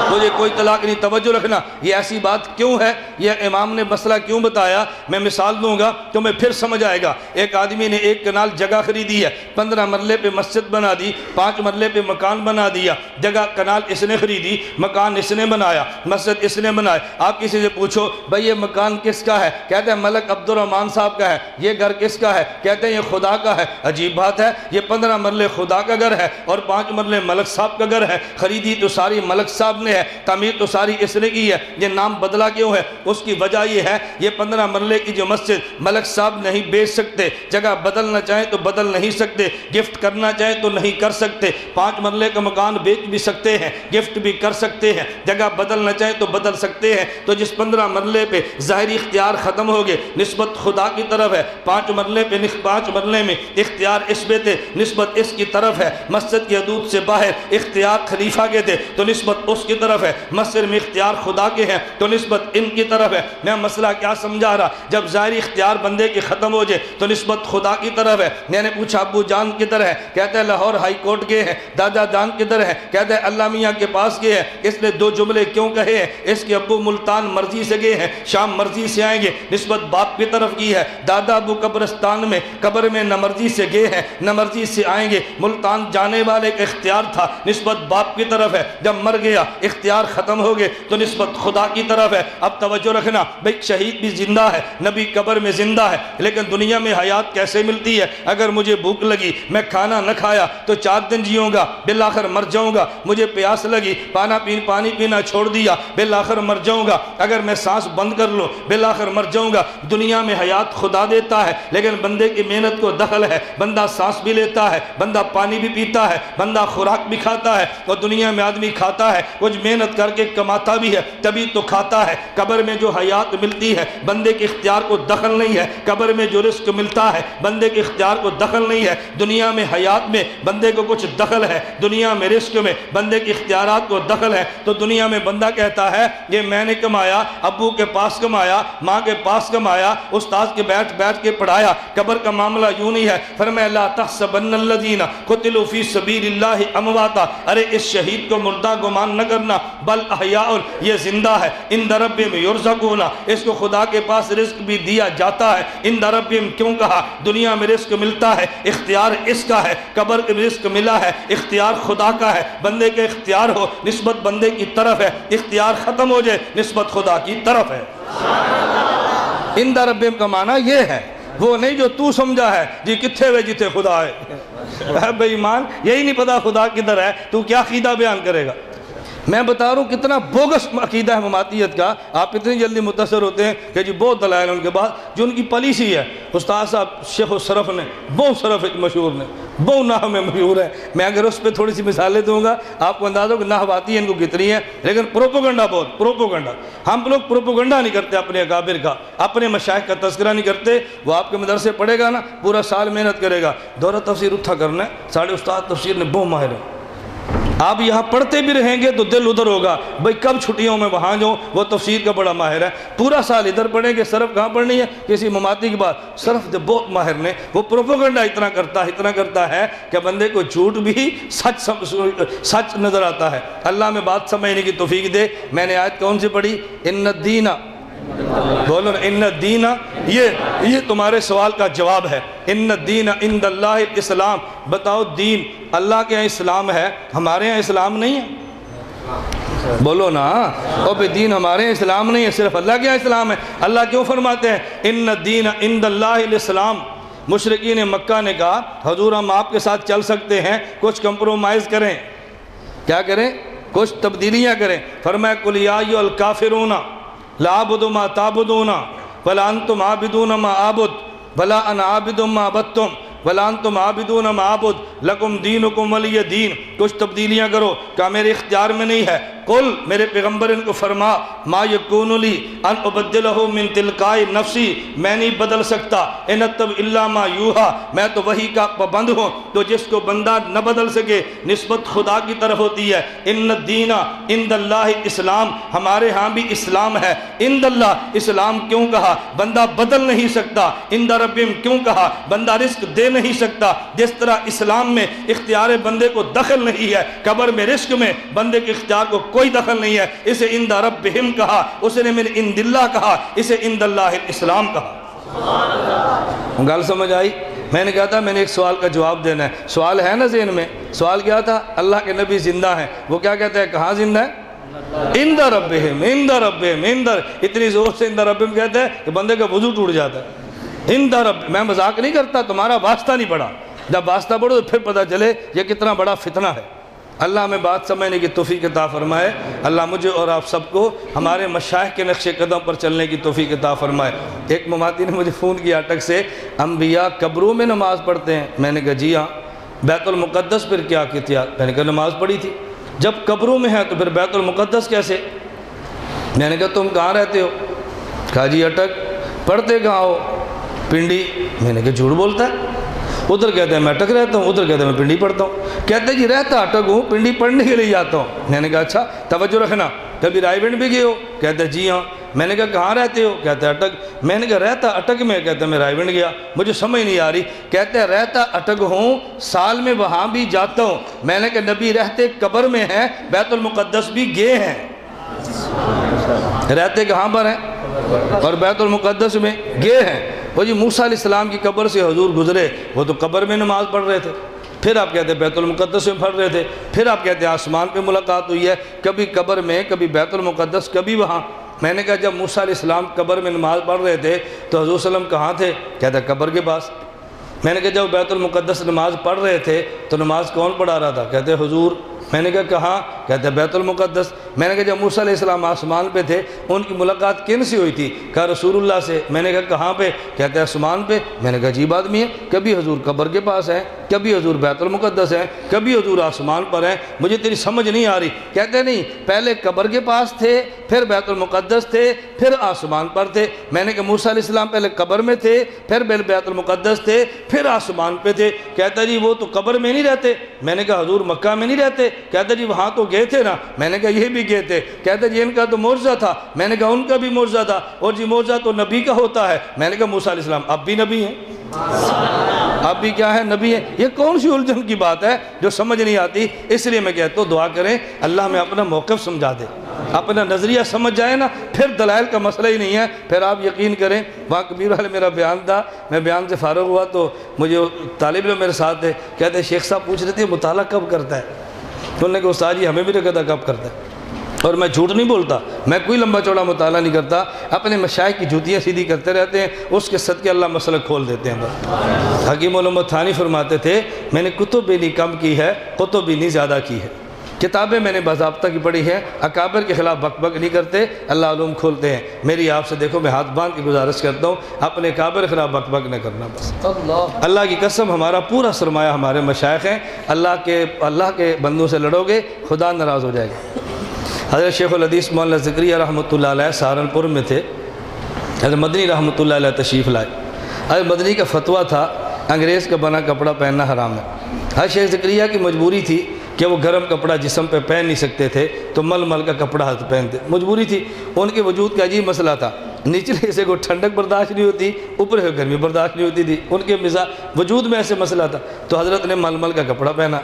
تجھے کوئی طلاق نہیں۔ توجہ رکھنا، یہ ایسی بات کیوں ہے؟ یہ امام نے مسئلہ کیوں بتایا؟ میں مثال دوں گا تو میں پھر سمجھ آئے گا۔ ایک آدمی نے 1 کنال جگہ خریدی ہے، 15 مرلے پہ مسجد بنا دی، 5 مرلے پہ مکان بنا دیا۔ جگہ کنال اس نے خریدی، مکان اس نے بنایا، مسجد اس نے بنایا۔ آپ کسی سے پوچھو بھئی یہ مکان کس کا ہے؟ کہتے ہیں ملک عبد الرحمن صاحب کا ہے۔ یہ گھر کس کا ہے؟ کہتے ہیں یہ خدا کا ہے۔ عجیب بات ہے، یہ 15 مرلے خدا کا گھر ہے اور 5 مرلے ملک صاحب کا گھر ہے۔ خریدی تو ساری ملک صاحب نے ہے، تعمیر تو ساری اس نے کی ہے، یہ نام بدلا کیوں ہے؟ اس کی وجہ یہ ہے یہ 15 مرلے کی جو مسجد ملک صاحب نہیں بیچ سکتے، جگہ بدلنا چاہیں تو بدل نہیں سکتے، گفٹ کرنا چاہیں تو نہیں کر سکتے۔ 5 مرلے کا مکان بیچ بھی سکتے ہیں، گفٹ بھی کر سکتے ہیں، جگہ بدلنا چاہیں تو بدل سکتے ہیں۔ تو جس 15 مرلے پہ ظاہری اختیار ختم ہو گئے، نسبت خدا کی طرف ہے۔ 5 مرلے پہ 5 مرلے میں اختیار اس پہ تھے، نسبت اس کی طرف ہے۔ مسجد کی حدود سے باہر اختیار خلیفہ کے تھے تو نسبت اس کی طرف ہے، مسئلے میں اختیار خدا کے ہیں تو نسبت ان کی طرف ہے۔ میں مسئلہ کیا سمجھا رہا، جب ظاہری اختیار بندے کی ختم ہو جائے تو نسبت خدا کی طرف ہے۔ میں نے پوچھا ابو جان کدھر ہے، کہتا ہے لاہور ہائی کورٹ گئے ہیں۔ دادا جان کدھر ہے، کہتا ہے اللہ میاں کے پاس گئے ہیں۔ اس نے دو جملے کیوں کہے ہیں، اس کے ابو ملتان مرضی سے گئے ہیں، شام مرضی سے آئیں گے، نسبت باپ کی طرف کی ہے۔ دادا ابو قبرستان میں قبر میں نہ مرضی سے گئے ہیں نہ مرضی سے آئیں گے، ملتان جانے والے کا اختیار تھا، نسبت باپ کی طرف ہے۔ جب مر گیا اختیار ختم ہو گئے تو نسبت خدا کی طرف ہے۔ اب توجہ رکھنا، بھئی شہید بھی زندہ ہے، نبی قبر میں زندہ ہے، لیکن دنیا میں حیات کیسے ملتی ہے؟ اگر مجھے بھوک لگی، میں کھانا نہ کھایا تو 4 دن جیوں گا، بالآخر مر جاؤں گا۔ مجھے پیاس لگی، پانی پینا چھوڑ دیا، بالآخر مر جاؤں گا۔ اگر میں سانس بند کر لوں، بالآخر مر جاؤں گا۔ دنیا میں حیات خدا دیتا ہے، لیکن بندے کی محنت کو دخل ہے۔ بندہ سانس بھی لیتا ہے، بندہ پانی بھی پیتا ہے، بندہ خوراک بھی کھاتا ہے، اور دنیا میں آدمی کھاتا ہے، کچھ محنت کر کے کماتا بھی ہے، تبھی تو کھاتا ہے۔ قبر میں جو حیات ملتی ہے بندے کے اختیار کو دخل نہیں ہے، قبر میں جو رزق ملتا ہے بندے کے اختیار کو دخل نہیں ہے۔ دنیا میں حیات میں بندے کو کچھ دخل ہے، دنیا میں رزق میں بندے کے اختیارات کو دخل ہے۔ تو دنیا میں بندہ کہتا ہے یہ میں نے کمایا، ابو کے پاس کمایا، ماں کے پاس کمایا، استاد کے بیٹھ کے پڑھایا۔ قبر کا معاملہ یوں نہیں ہے۔ فرمایا لا تحسبن الذین قتلوا فی سبیل اللہ امواتا، ارے اس شہید کو مردہ گمان نہ کرنا، بل احیاء، یہ زندہ ہے، عند ربہم یرزقون، اس کو خدا کے پاس رزق بھی دیا جاتا ہے۔ عند ربہم کیوں کہا؟ دنیا میں رزق ملتا ہے، اختیار اس کا ہے، قبر میں رزق ملا ہے، اختیار خدا کا ہے۔ بندے کے اختیار ہو نسبت بندے کی طرف ہے، اختیار ختم ہو جائے نسبت خدا کی طرف ہے۔ عند ربہم کا معنی یہ ہے، وہ نہیں جو تو سمجھا ہے جی کتھے ہوئے جتھے خدا ہے۔ بے ایمان یہی نہیں پتا خدا کدھر ہے، تو کیا عقیدہ بیان کرے گا؟ میں بتا رہا ہوں کتنا بوگس عقیدہ ہے مماتیت کا۔ آپ اتنی جلدی متاثر ہوتے ہیں کہ جی بہت دلائل ان کے بعد، جو ان کی پالیسی ہے۔ استاد صاحب شیخ الصرف نے، بہت صرف ایک مشہور نے، بہت نحو میں مشہور ہے، میں اگر اس پہ تھوڑی سی مثالیں دوں گا آپ کو اندازہ ہو کہ نحو آتی ہے ان کو کتنی ہے، لیکن پروپوگنڈا بہت، پروپوگنڈا۔ ہم لوگ پروپوگنڈا نہیں کرتے اپنے اکابر کا، اپنے مشائخ کا تذکرہ نہیں کرتے۔ وہ آپ کے مدرسے پڑھے گا نا، پورا سال محنت کرے گا، دورہ تفسیر اٹھا کرنا ہے، ساڑھے استاد تفسیر نے بہت ماہر ہے۔ آپ یہاں پڑھتے بھی رہیں گے تو دل ادھر ہوگا، بھئی کب چھٹیوں میں وہاں جاؤں، وہ تفسیر کا بڑا ماہر ہے۔ پورا سال ادھر پڑھیں گے، صرف کہاں پڑھنی ہے؟ کسی مماتی کی بات، صرف دے بہت ماہر نے۔ وہ پروپوگنڈا اتنا کرتا ہے کہ بندے کو جھوٹ بھی سچ نظر آتا ہے۔ اللہ میں بات سمجھنے کی توفیق دے۔ میں نے آیت کون سی پڑھی؟ ان الدین، بولو نا ان الدین، یہ تمہارے سوال کا جواب ہے۔ ان الدین عند اللہ الاسلام، بتاؤ دین اللہ کے یہاں اسلام ہے، ہمارے یہاں اسلام نہیں ہے؟ بولو نا، او بے دین ہمارے یہاں اسلام نہیں ہے، صرف اللہ کے یہاں اسلام ہے۔ اللہ کیوں فرماتے ہیں ان الدین عند اللہ الاسلام؟ مشرکین مکہ نے کہا حضور ہم آپ کے ساتھ چل سکتے ہیں، کچھ کمپرومائز کریں۔ کیا کریں؟ کچھ تبدیلیاں کریں۔ فرمایا قل یا ایھا الکافرون لا اعبد ما تعبدون ولا انتم عابدون ما اعبد ولا انا عابد ما عبدتم ولا انتم عابدون ما اعبد لکم دینکم ولی دین۔ کچھ تبدیلیاں کرو، کہا میرے اختیار میں نہیں ہے۔ قل، میرے پیغمبر ان کو فرما، ما یکون لی ان ابدلہ من تلقاء نفسی، میں نہیں بدل سکتا، ان اتبع الا ما یوحی، میں تو وحی کا پابند ہوں۔ تو جس کو بندہ نہ بدل سکے نسبت خدا کی طرف ہوتی ہے۔ ان الدین عند اللہ اسلام، ہمارے ہاں بھی اسلام ہے۔ عند اللہ اسلام کیوں کہا؟ بندہ بدل نہیں سکتا۔ عند ربہم کیوں کہا؟ بندہ رزق دے نہیں سکتا۔ جس طرح اسلام میں اختیار بندے کو دخل نہیں ہے، قبر میں رزق میں بندے کے اختیار کو کوئی دخل نہیں ہے۔ اسے عند ربہم کہا، اسے نے من عند اللہ کہا، اسے عند اللہ الاسلام کہا۔ گل سمجھ آئی؟ میں نے کہا تھا میں نے ایک سوال کا جواب دینا ہے۔ سوال ہے نا ذہن میں؟ سوال کیا تھا؟ اللہ کے نبی زندہ ہیں، وہ کیا کہتے ہیں؟ کہاں زندہ ہے؟ عند ربہم، عند ربہم، عند، اتنی زور سے عند ربہم کہتے ہیں کہ بندے کا وضو ٹوٹ جاتا ہے۔ عند رب، میں مذاق نہیں کرتا، تمہارا واسطہ نہیں پڑا، جب واسطہ پڑھو تو پھر پتہ چلے یہ کتنا بڑا فتنہ ہے۔ اللہ ہمیں بات سمجھنے کی توفیق عطا فرمائے۔ اللہ مجھے اور آپ سب کو ہمارے مشائخ کے نقش قدم پر چلنے کی توفیق عطا فرمائے۔ ایک مماتی نے مجھے فون کیا اٹک سے، انبیاء قبروں میں نماز پڑھتے ہیں؟ میں نے کہا جی ہاں۔ بیت المقدس پر کیا کیا؟ میں نے کہا نماز پڑھی تھی۔ جب قبروں میں ہے تو پھر بیت المقدس کیسے؟ میں نے کہا تم کہاں رہتے ہو؟ کہا جی اٹک۔ پڑھتے کہاں ہو؟ پنڈی۔ میں نے کہا جھوٹ بولتا ہے، ادھر کہتے ہیں میں اٹک رہتا ہوں، ادھر کہتے ہیں میں پنڈی پڑھتا ہوں۔ کہتے جی رہتا اٹک ہوں، پنڈی پڑھنے کے لیے جاتا ہوں۔ میں نے کہا اچھا توجہ رکھنا، کبھی رائے ونڈ بھی گئے ہو؟ کہتے جی ہاں۔ میں نے کہا کہاں رہتے ہو؟ کہتے اٹک۔ میں نے کہا رہتا اٹک میں؟ کہتے میں رائے ونڈ گیا، مجھے سمجھ نہیں آ رہی۔ کہتے رہتا اٹک ہوں، سال میں وہاں بھی جاتا ہوں۔ میں نے کہا نبی رہتے قبر میں ہیں، بیت المقدس بھی گئے ہیں، رہتے کہاں پر ہیں؟ اور بیت المقدس میں گئے ہیں۔ وہ جی موسیٰ علیہ السلام کی قبر سے حضور گزرے، وہ تو قبر میں نماز پڑھ رہے تھے، پھر آپ کہتے ہیں بیت المقدس میں پڑھ رہے تھے، پھر آپ کہتے ہیں آسمان پہ ملاقات ہوئی ہے، کبھی قبر میں، کبھی بیت المقدس، کبھی وہاں۔ میں نے کہا جب موسیٰ علیہ السلام قبر میں نماز پڑھ رہے تھے تو حضور صلی اللہ علیہ وسلم کہاں تھے؟ کہتا ہے قبر کے پاس۔ میں نے کہا جب بیت المقدس نماز پڑھ رہے تھے تو نماز کون پڑھا رہا تھا؟ کہتے ہیں حضور۔ میں نے کہا کہاں؟ کہتے ہیں بیت المقدس۔ میں نے کہا جب موسیٰ علیہ السلام آسمان پہ تھے ان کی ملاقات کن سے ہوئی تھی؟ کہا رسول اللہ سے۔ میں نے کہا کہاں پہ؟ کہتے ہیں آسمان پہ۔ میں نے کہا عجیب آدمی ہے، کبھی حضور قبر کے پاس ہیں، کبھی حضور بیت المقدس ہیں، کبھی حضور آسمان پر ہیں، مجھے تیری سمجھ نہیں آ رہی۔ کہتے نہیں، پہلے قبر کے پاس تھے، پھر بیت المقدس تھے، پھر آسمان پر تھے۔ میں نے کہا موسیٰ علیہ السلام پہلے قبر میں تھے، پھر بیت المقدس تھے، پھر آسمان پہ تھے۔ کہتا جی وہ تو قبر میں نہیں رہتے۔ میں نے کہا حضور مکہ میں نہیں رہتے۔ کہتا جی وہاں تو گئے تھے نا۔ میں نے کہا یہ بھی گئے تھے۔ کہتا جی ان کا تو معجزہ تھا۔ میں نے کہا ان کا بھی معجزہ تھا، اور جی معجزہ تو نبی کا ہوتا ہے۔ میں نے کہا موسیٰ علیہ السلام اب بھی نبی ہیں، اب بھی کیا ہے؟ نبی ہیں۔ یہ کون سی الجھن کی بات ہے جو سمجھ نہیں آتی؟ اس لیے میں کہتا ہوں دعا کریں اللہ ہمیں اپنا موقف سمجھا دے، اپنا نظریہ سمجھ جائے نا، پھر دلائل کا مسئلہ ہی نہیں ہے، پھر آپ یقین کریں۔ وہاں کبیر والے میرا بیان تھا، میں بیان سے فارغ ہوا تو مجھے طالب علم میرے ساتھ تھے، کہتے شیخ صاحب پوچھ رہے تھے مطالعہ کب کرتا ہے؟ انہوں نے کہا استاد جی ہمیں بھی نہیں پتہ کب کرتا ہے، اور میں جھوٹ نہیں بولتا، میں کوئی لمبا چوڑا مطالعہ نہیں کرتا، اپنے مشائخ کی جوتیاں سیدھی کرتے رہتے ہیں، اس کے صدقے اللہ مسئلہ کھول دیتے ہیں بس۔ حکیم علامہ تھانی فرماتے تھے میں نے کتب بھی نہیں کم کی ہے، کتب بھی نہیں زیادہ کی ہے، کتابیں میں نے باضابطہ کی پڑھی ہیں، اکابر کے خلاف بک بک نہیں کرتے، اللہ علوم کھولتے ہیں۔ میری آپ سے دیکھو میں ہاتھ باندھ کی گزارش کرتا ہوں اپنے اکابر کے خلاف بک بک نہ کرنا بس۔ اللہ کی قسم ہمارا پورا سرمایہ ہمارے مشائخ ہیں، اللہ کے بندوں سے لڑو گے خدا ناراض ہو جائے گا۔ حضرت شیخ الحدیث مولانا زکریا رحمۃ اللہ علیہ سہارنپور میں تھے، حضرت مدنی رحمۃ اللہ علیہ تشریف لائے۔ حضرت مدنی کا فتویٰ تھا انگریز کا بنا کپڑا پہننا حرام ہے۔ حضرت شیخ زکریا کی مجبوری تھی کہ وہ گرم کپڑا جسم پہ پہن نہیں سکتے تھے تو مل مل کا کپڑا حضرت پہنتے، مجبوری تھی، ان کے وجود کا عجیب مسئلہ تھا، نچلے سے کوئی ٹھنڈک برداشت نہیں ہوتی، اوپر سے گرمی برداشت نہیں ہوتی تھی، ان کے وجود میں ایسے مسئلہ تھا، تو حضرت نے مل مل کا کپڑا پہنا۔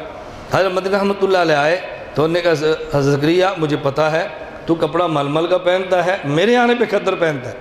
حضرت مدنی رحمۃ اللہ علیہ آئے تو انہوں نے کہا حضرت زکریا مجھے پتہ ہے تو کپڑا مل مل کا پہنتا ہے، میرے آنے پہ کھدر پہنتا ہے۔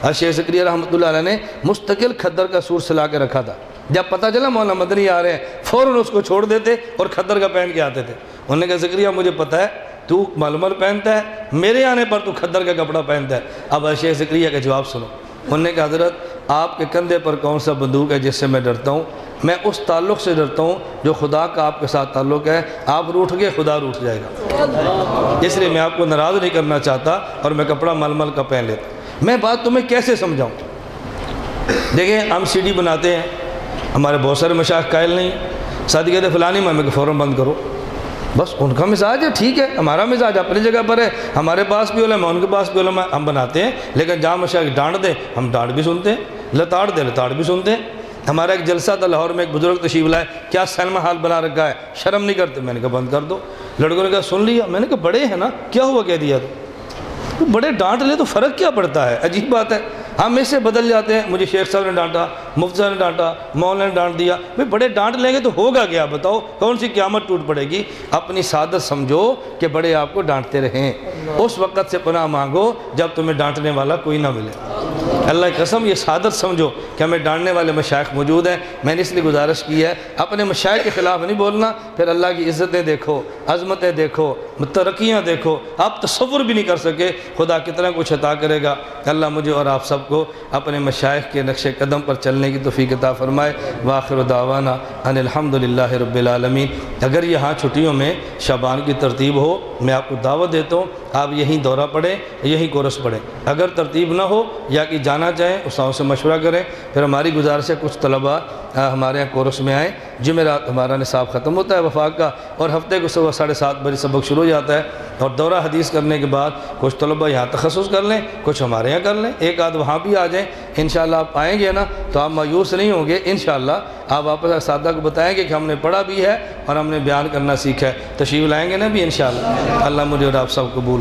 حضرت شیخ زکریا رحمۃ اللہ علیہ نے مستقل کھدر کا سور سلا کے رکھا تھا، جب پتہ چلا مولانا مدنی آ رہے ہیں فوراً اس کو چھوڑ دیتے اور کھدر کا پہن کے آتے تھے۔ انہوں نے کہا زکریا مجھے پتہ ہے تو مل مل پہنتا ہے، میرے آنے پر تو کھدر کا کپڑا پہنتا ہے۔ اب حضرت شیخ زکریا کا جواب سنو۔ انہوں نے کہا حضرت آپ کے کندھے پر کون سا بندوق ہے جس سے میں ڈرتا ہوں؟ میں اس تعلق سے ڈرتا ہوں جو خدا کا آپ کے ساتھ تعلق ہے، آپ روٹھ گئے خدا روٹھ جائے گا، اس لیے میں آپ کو ناراض نہیں کرنا چاہتا اور میں کپڑا مل مل کا پہن لیتا۔ میں بات تمہیں کیسے سمجھاؤں؟ دیکھیں ہم سی ڈی بناتے ہیں، ہمارے بہت سارے مشائخ قائل نہیں، ساتھ کہتے فلانی مہمے کو فوراً بند کرو، بس ان کا مزاج ہے، ٹھیک ہے، ہمارا مزاج اپنی جگہ پر ہے، ہمارے پاس بھی علماء ان کے پاس بھی علماء، ہم بناتے ہیں، لیکن جہاں مشائخ ڈانٹ دیں ہم ڈانٹ بھی سنتے ہیں، لتاڑ دیں لتاڑ بھی سنتے ہیں۔ ہمارا ایک جلسہ تھا لاہور میں، ایک بزرگ تشریف لائے، کیا سینما ہال بنا رکھا ہے، شرم نہیں کرتے؟ میں نے کہا بند کر دو۔ لڑکوں نے کہا سن لیا؟ میں نے کہا بڑے ہیں نا، کیا ہوا کہہ دیا تو بڑے ڈانٹ لے تو فرق کیا پڑتا ہے؟ عجیب بات ہے، ہم اس سے بدل جاتے ہیں، مجھے شیخ صاحب نے ڈانٹا، مفتی صاحب نے ڈانٹا، مولانا نے ڈانٹ دیا، بھئی بڑے ڈانٹ لیں گے تو ہوگا کیا بتاؤ؟ کون سی قیامت ٹوٹ پڑے گی؟ اپنی سعادت سمجھو کہ بڑے آپ کو ڈانٹتے رہیں، اس وقت سے پناہ مانگو جب تمہیں ڈانٹنے والا کوئی نہ ملے۔ اللہ کی قسم یہ سعادت سمجھو کہ ہمیں ڈانٹنے والے مشائخ موجود ہیں۔ میں نے اس لیے گزارش کی ہے اپنے مشائخ کے خلاف نہیں بولنا، پھر اللہ کی عزتیں دیکھو، عظمتیں دیکھو، ترقیاں دیکھو، آپ تصور بھی نہیں کر سکے خدا کتنا کچھ عطا کرے گا۔ اللہ مجھے اور آپ سب کو اپنے مشائخ کے نقش قدم پر چلنے کی توفیق عطا فرمائے۔ وآخر دعوانا ان الحمدللہ رب العالمین۔ اگر یہاں چھٹیوں میں شعبان کی ترتیب ہو میں آپ کو دعوت دیتا ہوں، آپ یہیں دورہ پڑھیں، یہیں کورس پڑھیں۔ اگر ترتیب نہ ہو یا کہ جانا چاہیں استاذوں سے مشورہ کریں. پھر ہماری گزارش ہے کچھ طلباء ہمارے یہاں کورس میں آئیں. جمعرات ہمارا نصاب ختم ہوتا ہے وفاق کا اور ہفتے کو صبح 7:30 بجے سبق شروع ہو جاتا ہے اور دورہ حدیث کرنے کے بعد کچھ طلباء یہاں تخصص کر لیں, کچھ ہمارے یہاں کر لیں, ایک آدھ وہاں بھی آ جائیں. انشاءاللہ آپ آئیں گے نا تو آپ مایوس نہیں ہوں گے. انشاءاللہ آپ واپس اساتذہ کو بتائیں گے کہ ہم نے پڑھا بھی ہے اور ہم نے بیان کرنا سیکھا ہے. تشریف لائیں گے نا بھی انشاءاللہ. اللہ مجھے اور آپ سب قبول